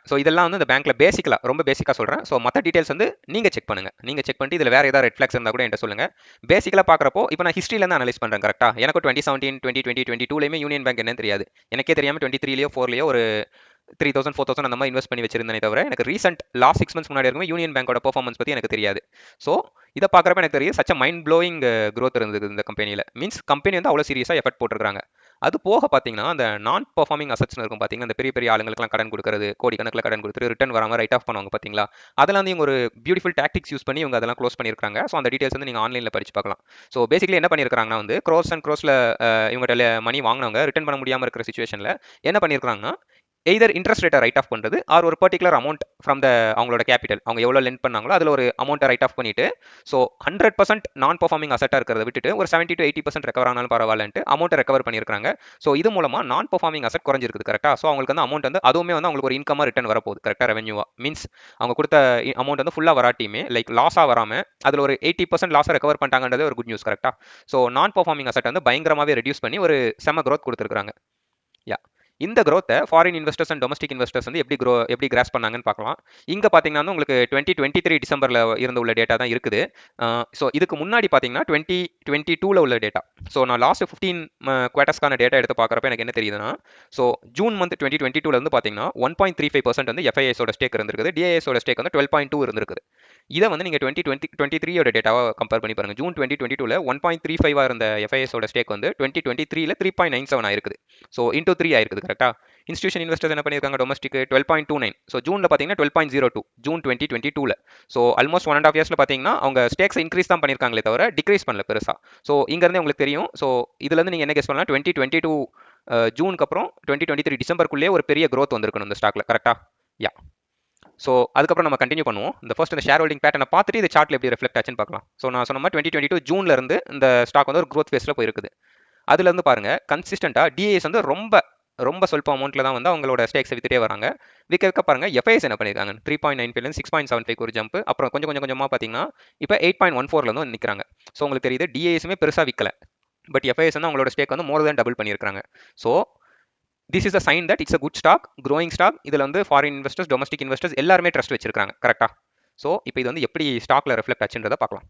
ஸோ இதெல்லாம் வந்து இந்த பேங்க்ல ரொம்ப பேசிக்காக சொல்கிறேன். ஸோ மற்ற டீடைல்ஸ் வந்து நீங்கள் செக் பண்ணுங்க. நீங்கள் செக் பண்ணிட்டு இதில் வேறு ஏதாவது ரெட் ஃபிளாக்ஸ் இருந்தால் கூட என்கிட்ட சொல்லுங்கள். பேசிக்கலாக பார்க்குறப்போ இப்போ நான் ஹிஸ்ட்ரியிலேருந்து அனலைஸ் பண்ணுறேன், கரெக்டாக. எனக்கு 2017, 2020, 22லேயுமே யூனியன் பேங்க் என்னன்னு தெரியாது. எனக்கே தெரியாமல் 23லேயோ 4லேயோ ஒரு 3,000 4,000 அந்த மாதிரி இன்வெஸ்ட் பண்ணி வச்சிருந்தேனே தவிர எனக்கு ரீசெண்ட் லாஸ்ட் 6 months முன்னாடி இருக்கும் யூனியன் பேங்கோட பெர்ஃபார்மன்ஸ் பற்றி எனக்கு தெரியாது. ஸோ இதை பார்க்குறப்ப எனக்கு தெரியும் சச்ச மைண்ட் ப்ளோயிங் growth இருந்தது இந்த கம்பெனியில். மீன்ஸ் கம்பெனி வந்து அவ்வளோ சீரியஸாக எஃபர்ட் போட்டிருக்காங்க. அது போக பார்த்தீங்கன்னா அந்த நான் பெர்ஃபார்மிங் அசட்ஸ்னு இருக்கும் பார்த்தீங்கன்னா, அந்த பெரிய பெரிய ஆளுங்களுக்குலாம் கடன் கொடுக்குறது, கோடிக்கணக்கில் கடன் கொடுத்துட்டு ரிட்டர்ன் வராமல் ரைட் ஆஃப் பண்ணுவாங்க பார்த்தீங்களா. அதெல்லாம் வந்து இவங்க ஒரு பியூட்டிஃபுல் டாக்டிக்ஸ் யூஸ் பண்ணி இவங்க அதெல்லாம் க்ளோஸ் பண்ணியிருக்காங்க. ஸோ அந்த டீடைல்ஸ் வந்து நீங்கள் ஆன்லைனில் படிச்சு பார்க்கலாம். ஸோ பேசிக்கலி என்ன பண்ணியிருக்காங்கன்னா வந்து க்ரோஸ் அண்ட் க்ரோஸில் இவங்கள்ட்ட மணி வாங்கினவங்க ரிட்டர்ன் பண்ண முடியாமல் இருக்கிற சுச்சுவேஷனில் என்ன பண்ணியிருக்காங்கன்னா, எய்தர் இன்ட்ரெஸ்ட் ரேட்டை ரைட் ஆஃப் பண்ணுறது ஆர் ஒரு பர்டிகுலர் அமௌண்ட் ஃப்ரம் த அவங்களோட கேபிட்டல், அவங்க எவ்வளோ லெண்ட் பண்ணாங்களோ அதில் ஒரு அமௌண்ட்டை ரைட் ஆஃப் பண்ணிட்டு, ஸோ 100% நான் பெர்ஃபார்மிங் அசட்டாக இருக்கிறத விட்டுட்டு ஒரு 70 to 80% ரெக்கவர் ஆனாலும் பரவாயில்லன்ட்டு அமௌண்ட்டை ரெக்கவர் பண்ணியிருக்காங்க. ஸோ இது மூலமாக நான் பெர்ஃபார்மிங் அசட் குறைஞ்சிருக்குது, கரெக்டாக. ஸோ அவங்களுக்கு வந்து அமௌண்ட் வந்து அதுவுமே வந்து அவங்களுக்கு ஒரு இன்கமாக ரிட்டர்ன் வரப்போகுது, கரெக்டாக. ரெவன்யூவா மீன்ஸ் அவங்க கொடுத்த அமௌண்ட் வந்து ஃபுல்லாக வராட்டியுமே லைக் லாஸாக வராமல் அதில் ஒரு 80% லாஸை ரெக்கவர் பண்ணிட்டாங்கன்றது ஒரு குட் நியூஸ், கரெக்டாக. ஸோ நான் பெர்ஃபார்மிங் அசட் வந்து பயங்கரமாகவே ரெடியூஸ் பண்ணி ஒரு செம growth கொடுத்துருக்காங்க. யா, இந்த growth-ஐ foreign investors and domestic investors வந்து எப்படி கிராஸ் பண்ணாங்கன்னு பார்க்கலாம். இங்கே பார்த்தீங்கன்னா வந்து உங்களுக்கு 2023 டிசம்பரில் இருந்து உள்ள டேட்டா தான் இருக்குது. ஸோ இதுக்கு முன்னாடி பார்த்தீங்கன்னா 2022 உள்ள டேட்டா. ஸோ நான் லாஸ்ட் 15 குவார்ட்டர்ஸ்க்கான டேட்டா எடுத்து பார்க்குறப்ப எனக்கு என்ன தெரியுதுன்னா, ஸோ ஜூன் மந்த் 2022 வந்து பார்த்தீங்கன்னா 1.35% வந்து எஃப்ஐஎஸோட ஸ்டேக் இருந்திருக்குது, டிஐஎஸோட ஸ்டேக் வந்து 12.2 இருந்திருக்குது. இதை வந்து நீங்கள் 2023 டேட்டாவை கம்பேர் பண்ணி பாருங்க. ஜூன் 2022 1.35 இருந்த எஃப்ஐஎஸோட ஸ்டேக் வந்து 2023 3.97 ஆயிருக்குது. ஸோ இன்டூ 3 ஆயிருக்குது, கரெக்டா. இன்ஸ்டியூஷன் இன்வெஸ்டர்ஸ் என்ன பண்ணியிருக்காங்க, டொமஸ்டிக் 12.29. ஸோ ஜூனில் பார்த்தீங்கன்னா 12.02 ஜூன் 2022. ஸோ ஆல்மோஸ்ட் 1.5 yearsல பார்த்தீங்கன்னா அவங்க ஸ்டேக்ஸ் இன்க்ரீஸ் தான் பண்ணியிருக்காங்களே தவிர டிக்ரீஸ் பண்ணல பெருசா. ஸோ இங்கேருந்தே உங்களுக்கு தெரியும். ஸோ இதுலேருந்து நீங்கள் என்ன கெஸ் பண்ணலாம், 2022 ஜூனுக்கு அப்புறம் 2023 டிசம்பருக்குள்ளே ஒரு பெரிய growth வந்திருக்கணும் இந்த ஸ்டாக்ல, கரெக்டா? யா. ஸோ அதுக்கப்புறம் நம்ம கண்டினியூ பண்ணுவோம். இந்த ஃபர்ஸ்ட் இந்த ஷேர் ஹோல்டிங் பேட்டர்னை பார்த்துட்டு இது சார்ட்ல எப்படி ரெஃப்ளெக்ட் ஆச்சுன்னு பார்க்கலாம். ஸோ நான் சொன்ன மாதிரி 2022 ஜூன்ல இருந்து இந்த ஸ்டாக் வந்து ஒரு growth ஃபேஸ்ல போயிருக்குது. அதுல இருந்து பாருங்க கன்சிஸ்டண்டா டிஏஎஸ் வந்து ரொம்ப ரொம்ப சொல்ப அமௌண்ட்ல தான் வந்து அவங்களோட ஸ்டேக்ஸ் வித்துட்டே வராங்க. விற்க விற்க பாருங்க எஃப்ஐஎஸ் என்ன பண்ணிருக்காங்க 3.95 6.75 ஒரு ஜம்ப், அப்புறம் கொஞ்சம் கொஞ்சம் கொஞ்சமா பாத்தீங்கன்னா இப்போ 8.14 வந்து நிக்கிறாங்க. ஸோ உங்களுக்கு தெரியுது டிஏஎஸ்மே பெருசா விற்கல, பட் எஃப்ஐஎஸ் வந்து அவங்களோட ஸ்டேக் வந்து மோர் தேன் டபுள் பண்ணியிருக்காங்க. So this is a sign that it's a good stock, growing stock. இதுல வந்து ஃபாரின் இன்வெஸ்டர்ஸ், டொமஸ்டிக் இன்வெஸ்டர்ஸ் எல்லாருமே ட்ரஸ்ட் வச்சிருக்காங்க, கரெக்டா? ஸோ இப்போ இது வந்து எப்படி ஸ்டாக்ல ரெஃப்ளெக்ட் ஆச்சுன்றதை பார்க்கலாம்.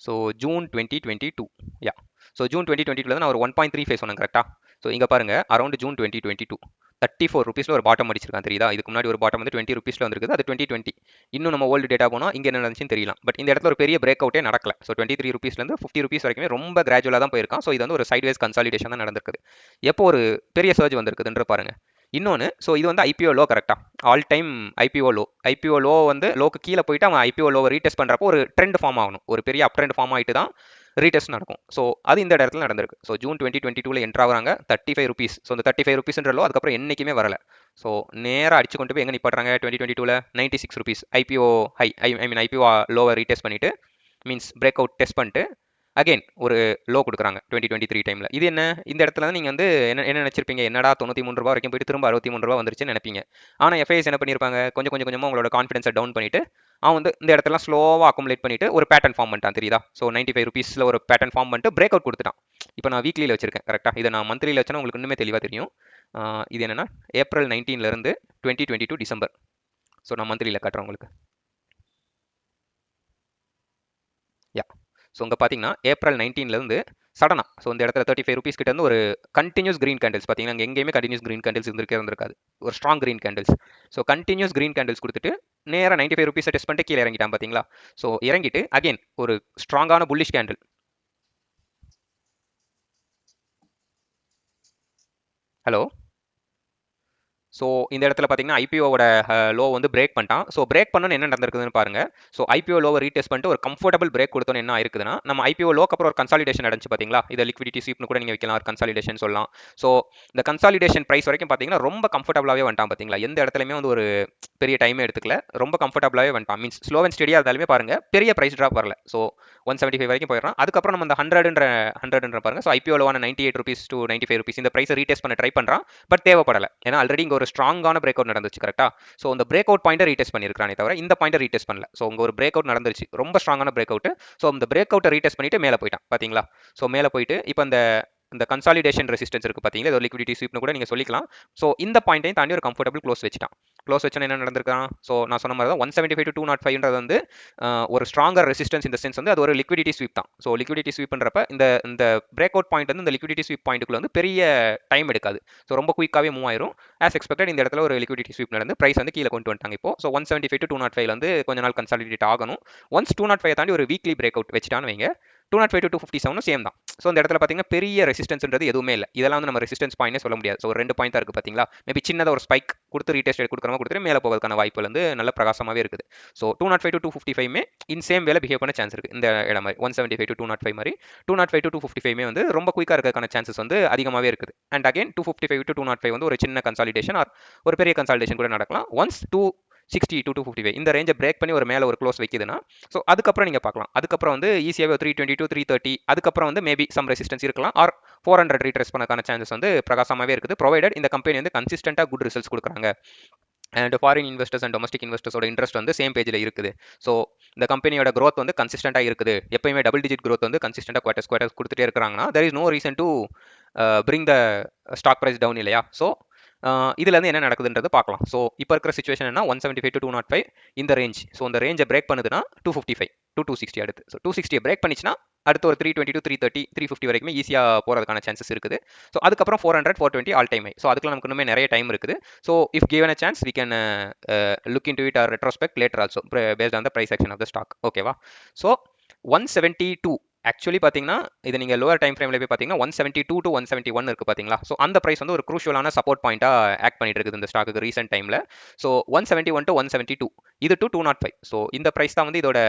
ஸோ ஜூன் 2022, யா. ஸோ ஜூன் 2022 நான் ஒரு 1.35 சொன்னேன், கரெக்டா? ஸோ இங்கே பாருங்க அரௌண்ட் ஜூன் 2022 34 ஒரு பாட்டம் அடிச்சிருக்கான், தெரியுதா? இதுக்கு முன்னாடி ஒரு பாட்டம் வந்து 20 ருபீஸ்ல வந்திருக்குது, அது 2020. இன்னும் நம்ம ஓல்டு டேட்டா போனால் இங்கே என்ன நடந்துச்சுன்னு தெரியலாம், பட் இந்த இடத்துல ஒரு பெரிய பிரேக் அவுட்டே நடக்கல. ஸோ 23 ருபீஸ்லேருந்து 50 ருபீஸ் வரைக்குமே ரொம்ப கிராஜுவலாக தான் போயிருக்கான். ஸோ இது வந்து ஒரு சைட்வேஸ் கன்சாலிடேஷன் தான் நடந்திருக்குது. எப்போ ஒரு பெரிய சர்ஜ் வந்திருக்குதுன்ற பாருங்க. இன்னொன்று, ஸோ இது வந்து ஐபிஓ லோ, கரெக்டா? ஆல் டைம் ஐபிஓ லோ வந்து லோக்கு கீழே போயிட்டு அவன் ஐபிஓ லோவை ரீடெஸ்ட் பண்ணுறப்போ ஒரு ட்ரெண்ட் ஃபார்ம் ஆகணும், ஒரு பெரிய அப் ட்ரெண்ட் ஃபார்ம் ஆகிட்டு தான் ரீடெஸ்ட் நடக்கும். ஸோ அது இந்த இடத்துல நடந்திருக்கு. ஸோ ஜூன் 2022 என்ட்ரு ஆகுறாங்க 35 ருபீஸ். ஸோ இந்த 35 ருபீஸ்ன்ற லோ அதுக்கப்புறம் என்றைக்குமே வரல. ஸோ நேராக அடிச்சு கொண்டு போய் எங்கே நிப்பாட்டுறாங்க 2022ல 96 ருபீஸ் ஐபிஓ ஹை, ஐ மீன் ஐபிஓ லோவை ரீடெஸ்ட் பண்ணிட்டு, மீன்ஸ் பிரேக் அவுட் டெஸ்ட் பண்ணிட்டு அகைன் ஒரு லோ கொடுக்குறாங்க 2023 டைமில். இது என்ன, இந்த இடத்துல நீங்கள் வந்து என்ன நினச்சிருப்பீங்க, என்னடா 93 ரூபா வரைக்கும் போயிட்டு திரும்ப 63 ரூபா வந்துருச்சுன்னு நினைப்பீங்க. ஆனால் எஃப்ஐஎஸ் என்ன பண்ணியிருப்பாங்க, கொஞ்சம் கொஞ்சமாக உங்களோட கான்ஃபிடன்ஸை டவுன் பண்ணிட்டு அவன் வந்து இந்த இடத்துல ஸ்லோவாக அக்குமுலேட் பண்ணிட்டு ஒரு பேட்டர்ன் ஃபார்ம் பண்ணிட்டான், தெரியுதா? ஸோ 95 ருபீஸில் ஒரு பேட்டர்ன் ஃபார்ம் பண்ணிட்டு பிரேக் அவுட் கொடுத்துட்டான். இப்போ நான் வீக்லியில் வச்சிருக்கேன், கரெக்டாக? இதை நான் மந்த்லியில் வச்சேன்னா உங்களுக்கு இன்னுமே தெளிவாக தெரியும். இது என்னன்னா ஏப்ரல் 19 2022 டிசம்பர். ஸோ நான் மந்த்லியில் காட்டுறேன் உங்களுக்கு. யா. ஸோ இங்கே பார்த்தீங்கன்னா ஏப்ரல் 19 சடனா, ஸோ இந்த இடத்துல 35 ருபீஸ் கிட்ட இருந்து ஒரு கண்டினியூஸ் கிரீன் கேண்டில்ஸ் பார்த்தீங்கன்னா, அங்கே எங்கேயுமே கண்டினியூஸ் கிரீன் கேண்டில்ஸ் இருந்திருக்காது, ஒரு strong green candles. So continues green candles கொடுத்துட்டு நேராக 95 ருபீஸை டெஸ்ட் பண்ணிட்டு கீழே இறங்கிட்டான், பார்த்தீங்களா? ஸோ இறங்கிட்டு அகைன் ஒரு ஸ்ட்ராங்கான புல்லிஷ் கேண்டில். ஹலோ. ஸோ இந்த இடத்துல பார்த்தீங்கன்னா ஐபிஓவோட லோ வந்து பிரேக் பண்ணிட்டான். ஸோ பிரேக் பண்ணணும் என்ன நடந்திருக்குதுன்னு பாருங்க. ஸோ ஐபிஓ லோவை ரீடெஸ்ட் பண்ணிட்டு ஒரு கம்ஃபர்டபுள் பிரேக் கொடுத்தோன்னு என்ன ஆயிருக்குதுன்னா, நம்ம ஐபிஓ லோக்கு அப்புறம் ஒரு கன்சாலிடேஷன் நடந்துச்சு, பார்த்தீங்களா? இதை லிக்விடிட்டி ஸ்வீப்னு கூட நீங்கள் வைக்கலாம், ஒரு கன்சாலிடேஷன் சொல்லலாம். ஸோ இந்த கன்சாலிடேஷன் ப்ரைஸ் வரைக்கும் பார்த்தீங்கன்னா ரொம்ப கம்ஃபர்டபுளாகவே வந்துட்டான், பார்த்தீங்களா? எந்த இடத்துலையுமே வந்து ஒரு பெரிய டைமே எடுத்துக்கல, ரொம்ப கம்ஃபர்டபுளாகவே வந்துட்டான். மீன்ஸ் ஸ்லோ அண்ட் ஸ்டடியாக இருந்தாலுமே பாருங்க பெரிய ப்ரைஸ் ட்ராப் வரல. ஸோ 175 வரைக்கும் போயிடறான். அதுக்கப்புறம் நம்ம இந்த 100 பாருங்க. ஸோ ஐபிஓ லோவான 98 ருபீஸ் டு 95 ருபீஸ் இந்த ப்ரைஸை ரீடெஸ்ட் பண்ண ட்ரை பண்ணுறான், பட் தேவைப்படலை. ஏன்னா ஆல்ரெடி இங்கே ஒரு ஸ்ட்ராங்கான பிரேக் அவுட் நடந்துச்சு, கரெக்டா? ஸோ இந்த பிரேக் அவுட் பாயிண்டை ரீடெஸ்ட் பண்ணியிருக்கானே தவிர இந்த பாயிண்டை ரீடெஸ்ட் பண்ணல. ஸோ உங்க ஒரு பிரேக் அவுட் நடந்துருச்சு, ரொம்ப ஸ்ட்ராங்கான பிரேக் அவுட். ஸோ இந்த பிரேக் அவுட்டை ரீடெஸ்ட் பண்ணிட்டு மேலே போயிட்டான், பார்த்தீங்களா? ஸோ மேலே போயிட்டு இப்போ இந்த கன்சாலிடேஷன் ரெசிஸ்டன்ஸ் இருக்கு, பார்த்தீங்களா? இது லிக்விடிட்டி ஸ்வீப்னு கூட நீங்கள் சொல்லிக்கலாம். ஸோ இந்த பாயிண்ட்டையும் தாண்டி ஒரு கம்ஃபர்டபுள் க்ளோஸ் வச்சுட்டான். க்ளோஸ் வச்சா என்ன நடந்திருக்கான்? ஸோ நான் சொன்ன மாதிரி தான் 175 to 205 வந்து ஒரு ஸ்ட்ராங்கர் ரெசிஸ்டன்ஸ் இந்த சென்ஸ் வந்து அது ஒரு லிக்விடிட்டி ஸ்வீப் தான். ஸோ லிக்விடிட்டி ஸ்வீப்ன்றப்ப இந்த பிரேக் அவுட் பாயிண்ட் வந்து இந்த லிக்விடிட்டி ஸ்வீப் பாயிண்ட்டுக்குள்ள வந்து பெரிய டைம் எடுக்காது. ஸோ ரொம்ப குயிக்காகவே மூவ் ஆயிரும். ஆஸ் எக்ஸ்பெக்டட் இந்த இடத்துல ஒரு லிக்விடிட்டி ஸ்வீப் நடந்து பிரைஸ் வந்து கீழே கொண்டு வந்துட்டாங்க இப்போ. ஸோ 175 to 205 வந்து கொஞ்ச நாள் கன்சாலிடேட் ஆகணும். ஒன்ஸ் 205 தாண்டி ஒரு வீக்லி பிரேக் அவுட் வச்சுட்டான்னு வைங்க, 205 to 257 சேம் தான். ஸோ இந்த இடத்துல பார்த்தீங்கன்னா பெரிய ரெசிஸ்டன்ஸ்ன்றது எதுவுமே இல்லை. இதெல்லாம் வந்து நம்ம ரெசிஸ்டன்ஸ் பாயிண்டே சொல்ல முடியாது. ஸோ ஒரு 2 பாயிண்ட் தான் இருக்குது, பார்த்தீங்களா? மேபி சின்னதாக ஒரு ஸ்பைக் கொடுத்து ரீடெஸ்ட் கொடுக்குறவங்க கொடுத்துட்டு மேலே போகிறதுக்கான வாய்ப்புகள் வந்து நல்ல பிரகாசமாகவே இருக்குது. ஸோ 205 to 255 இன் சேம் வேலை பிஹேவ் பண்ண சான்ஸ் இருக்குது. இந்த இடம் மாதிரி 175 to 205 மாதிரி 205 to 255 வந்து ரொம்ப குயிக்காக இருக்கிறதுக்கான சான்சஸ் வந்து அதிகமாகவே இருக்குது. அண்ட் அகைன் 255 to 205 வந்து ஒரு சின்ன கன்சாலிடேஷன் ஆர் ஒரு பெரிய கன்சாலிடேஷன் கூட நடக்கலாம். ஒன்ஸ் 260 to 255 இந்த ரேஞ்சை பிரேக் பண்ணி ஒரு மேலே ஒரு க்ளோஸ் வைக்குதுன்னா, ஸோ அதுக்கப்புறம் நீங்கள் பார்க்கலாம். அதுக்கப்புறம் வந்து ஈஸியாகவே 320 to 330 அதுக்கப்புறம் வந்து மேபி சம் ரெசிஸ்டன்ஸ் இருக்கலாம், ஆர் 400 ரீட்ரேஸ் பண்ணக்கான சான்சஸ் வந்து பிரகாசமாகவே இருக்குது, ப்ரொவைடட் இந்த கம்பெனி வந்து கன்சிஸ்டண்டாக குட் ரிசல்ட்ஸ் கொடுக்குறாங்க. அண்ட் ஃபாரின் இன்வெஸ்டர்ஸ் அண்ட் டொமஸ்டிக் இன்வெஸ்டர்ஸோட இன்ட்ரெஸ்ட் வந்து சேம் பேஜில் இருக்குது. ஸோ இந்த கம்பெனியோட growth வந்து கன்சிஸ்டண்டாக இருக்குது. எப்பயுமே டபுள் டிஜிட் growth வந்து கன்சிஸ்டண்டாக குவார்ட்டர்ஸ் கொடுத்துட்டே இருக்கிறாங்கன்னா, there is no reason to bring the stock price down, இல்லையா? ஸோ இதுலேருந்து என்ன நடக்குதுன்றது பார்க்கலாம். ஸோ இப்போ இருக்கிற சுச்சுவேஷன் என்ன, 175 to 205 இந்த ரேஞ்ச். ஸோ இந்த ரேஞ்சை பிரேக் பண்ணுதுன்னா 255 to 260 அடுத்து. ஸோ 260 பிரேக் பண்ணிச்சுன்னா அடுத்து ஒரு 320 to 330 350 வரைக்குமே ஈஸியாக போகிறதுக்கான சான்சஸ் இருக்குது. ஸோ அதுக்கப்புறம் 400 420 ஆல் டைம். ஸோ அதுக்குள்ள நமக்கு இன்னுமே நிறைய டைம் இருக்குது. So if given a chance we can look into it or retrospect later also based on the price action of the stock. ஓகேவா? ஸோ 172 ஆக்சுவலி பார்த்தீங்கன்னா, இது நீங்க லோவர் டைம் ஃப்ரேம்ல போய் பார்த்தீங்கன்னா, 172 to 171 இருக்கு பார்த்தீங்களா? ஸோ அந்த பிரைஸ் வந்து ஒரு குரூஷியலான சப்போர்ட் பாயிண்ட்டா ஆக்ட் பண்ணிட்டு இருக்குது இந்த ஸ்டாக்குக்கு ரீசென்ட் டைம்ல. ஸோ 171 to 172 இது to 205. ஸோ இந்த பிரைஸ் தான் வந்து இதோட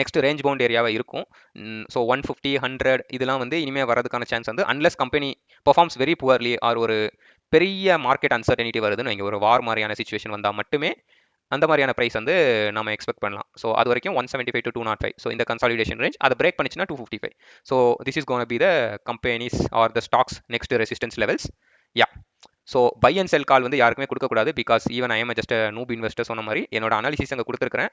நெக்ஸ்ட் ரேஞ்ச் பவுண்ட் ஏரியாவா இருக்கும். ஸோ 150, 100 இதெல்லாம் வந்து இனிமே வரதுக்கான சான்ஸ் வந்து unless company performs very poorly or ஒரு பெரிய மார்க்கெட் அன்சர்டனிட்டி வருதுன்னு வைங்க, ஒரு வார் மாதிரியான சிச்சுவேஷன் வந்தா மட்டுமே அந்த மாதிரியான பிரைஸ் வந்து நம்ம எக்ஸ்பெக்ட் பண்ணலாம். ஸோ அது வரைக்கும் 175 to 205. ஸோ இந்த கன்சாலிடேஷன் ரேஞ்ச் அதை பிரேக் பண்ணிச்சுன்னா 255. So this is gonna be the company's or the stock's next resistance levels. Yeah, so buy and sell call வந்து யாருக்குமே கொடுக்கக்கூடாது. Because even I am just noob investor சொன்ன மாதிரி என்னோட analysis அங்கே கொடுத்துருக்கிறேன்.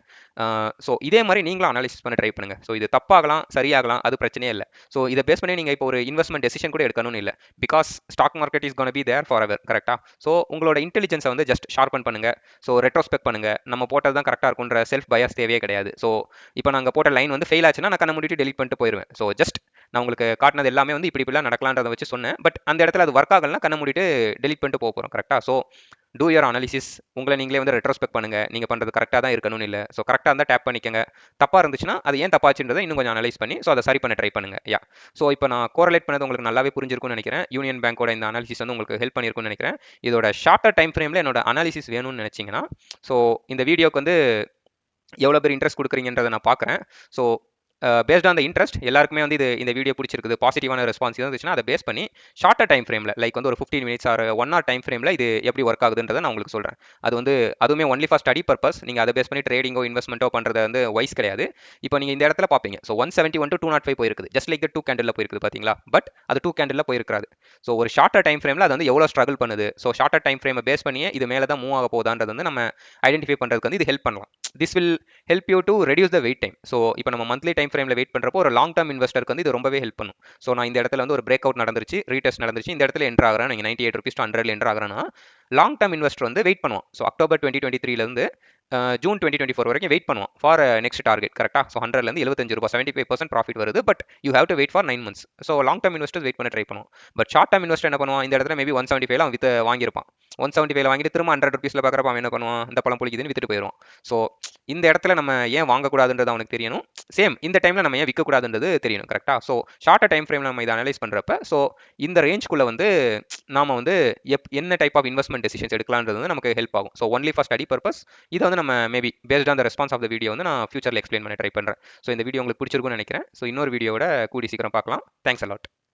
ஸோ இதே மாதிரி நீங்களும் அனாலிசிஸ் பண்ண ட்ரை பண்ணுங்க. ஸோ இது தப்பாகலாம் சரியாகலாம் அது பிரச்சனையே இல்லை. ஸோ இதை பேஸ் பண்ணி நீங்கள் இப்போ ஒரு இன்வெஸ்ட்மெண்ட் டெசிஷன் கூட எடுக்கணும்னு இல்லை. Because stock market is gonna be there forever. கரெக்டாக? ஸோ உங்களோட இன்டெலிஜென்ஸை வந்து ஜஸ்ட் ஷார்பன் பண்ணுங்க. ஸோ ரெட்ரோஸ்பெக்ட் பண்ணுங்க. நம்ம போட்டது தான் கரெக்டாக இருக்குன்ற செல்ஃப் பயாஸ் தேவையே கிடையாது. ஸோ இப்போ நாங்கள் போட்ட லைன் வந்து ஃபெயில் ஆச்சுன்னா நான் கண்ண மூடிட்டு டெலிட் பண்ணிட்டு போயிடுவேன். ஸோ ஜஸ்ட் நான் உங்களுக்கு காட்டினது எல்லாமே வந்து இப்படிலாம் நடக்கலான்றதை வச்சு சொன்னேன். பட் அந்த இடத்துல அது ஒர்க் ஆகலன்னா கண்ண மூடிட்டு டெலிட் பண்ணிட்டு போக போகிறோம். கரெக்டாக? So two your analysis. உங்களை நீங்களே வந்து ரெட்ரோஸ்பெக்ட் பண்ணுங்க. நீங்கள் பண்ணுறது கரெக்டாக தான் இருக்கணும்னு இல்லை. ஸோ கரெக்டாக இருந்தால் டேப் பண்ணிக்கங்க. தப்பாக இருந்துச்சுன்னா அது ஏன் தப்பாச்சுன்றதை இன்னும் கொஞ்சம் அனலைஸ் பண்ணி ஸோ அதை சரி பண்ண ட்ரை பண்ணுங்க. யா, ஸோ இப்போ நான் கோரலேட் பண்ணது உங்களுக்கு நல்லாவே புரிஞ்சிருக்கும்னு நினைக்கிறேன். யூனியன் பேங்கோட இந்த அனாலிசிஸ் வந்து உங்களுக்கு ஹெல்ப் பண்ணியிருக்கும்னு நினைக்கிறேன். இதோட ஷார்ட்டர் டைம் ஃப்ரேமில் என்னோட அனாலிசிஸ் வேணும்னு நினச்சிங்கன்னா ஸோ இந்த வீடியோக்கு வந்து எவ்வளோ பேர் இன்ட்ரெஸ்ட் கொடுக்குறீங்கன்றதை நான் பார்க்குறேன். So based on the interest எல்லாருக்குமே வந்து இந்த வீடியோ பிடிச்சிருக்குது, பாசிட்டிவான ரெஸ்பான்ஸ் இருந்துச்சுன்னா அதை பேஸ் பண்ணி ஷார்ட்டர் டைம் ஃப்ரேமில் லைக் வந்து ஒரு 15 மினிட்ஸ் ஆர் 1 hour டைம் ஃப்ரேமில் இது எப்படி ஒர்க் ஆகுதுன்றதை நான் உங்களுக்கு சொல்கிறேன். அது வந்து அதுவுமே ஒன்லி ஃபார் ஸ்டடி பர்பஸ். நீங்கள் அதை பேஸ் பண்ணி ட்ரேடிங்கோ இன்வெஸ்ட்மெண்ட்டோ பண்ணுறது வந்து வைஸ் கிடையாது. இப்போ நீங்கள் இந்த இடத்துல பார்ப்பீங்க. ஸோ 171 to 205 போயிருக்குது. ஜஸ்ட் லைக் 2 கேண்டில் போயிருக்குது பார்த்தீங்களா? பட் அது 2 கேண்டில் போயிருக்காது. ஸோ ஒரு ஷார்ட்டர் டைம் ஃப்ரேமில் அது வந்து எவ்வளோ ஸ்ட்ரகிள் பண்ணுது. ஸோ ஷார்ட்டர் டைம் ஃப்ரேமை பேஸ் பண்ணியே இது மேலே தான் மூவ் ஆக போதான்றது வந்து நம்ம ஐடென்டிஃபை பண்ணுறதுக்கு வந்து இது ஹெல்ப் பண்ணலாம். This will help you to reduce the wait time. So இப்போ நம்ம மந்த்லி டைம் ஃப்ரேமில் வெயிட் பண்ணுறப்போ ஒரு லாங் டர்ம் இன்வெஸ்டருக்கு வந்து இது ரொம்பவே ஹெல்ப் பண்ணும். ஸோ நான் இந்த இடத்துல வந்து ஒரு பிரேக் அவுட் நடந்துருச்சு, ரீடெஸ்ட் நடந்துருச்சு, இந்த இடத்துல என்ட்ரு ஆகிறேன், நீங்கள் 98 rupees to 100 என்ட்ரு ஆகிறேன்னா லாங் டர்ம் இன்வெஸ்டர் வந்து வெயிட் பண்ணுவோம். ஸோ அக்டோபர் 2023 ஜூன் 2024 வரைக்கும் வெயிட் பண்ணுவோம் ஃபார் நெக்ஸ்ட் டார்கெட். கரெக்டாக? ஸோ 100 75 ரூபாய் 75% ப்ராஃபிட் வருது. But you have to wait for 9 months. So long term investors wait பண்ண ட்ரை பண்ணுவோம். பட் ஷார்ட் டர்ம் இன்வெஸ்டர் என்ன பண்ணுவான்? இந்த இடத்துல மேபி 175 அவன் வித்து வாங்கியிருப்பான். 175 வாங்கிட்டு திரும்ப 100 rupeesல பார்க்குறப்ப அவன் என்ன பண்ணுவான்? இந்த பழம் புளிக்குதுன்னு வித்துட்டு போயிடுவான். ஸோ இந்த இடத்துல நம்ம ஏன் வாங்கக்கூடாதுன்றது அவனுக்கு தெரியணும். சேம் இந்த டைமில் நம்ம ஏன் விற்கக்கூடாதுன்றது தெரியணும். கரெக்டாக? ஸோ ஷார்ட் டைம் ஃப்ரேமில் நம்ம இதை அனலைஸ் பண்ணுறப்ப ஸோ இந்த ரேஞ்சுக்குள்ளே வந்து நாம வந்து என்ன டைப் ஆஃப் இன்வெஸ்ட்மெண்ட் டெசிஷன்ஸ் எடுக்கலான்றது வந்து நமக்கு ஹெல்ப் ஆகும். So only for study purpose. இதை வந்து நம்ம maybe based on the response of the video வந்து நான் ஃபியூச்சரில் எக்ஸ்பிளைன் பண்ண ட்ரை பண்ணுறேன். ஸோ இந்த வீடியோ உங்களுக்கு பிடிச்சிருக்கும்னு நினைக்கிறேன். ஸோ இன்னொரு வீடியோட கூடி சீக்கிரம் பார்க்கலாம். Thanks a lot.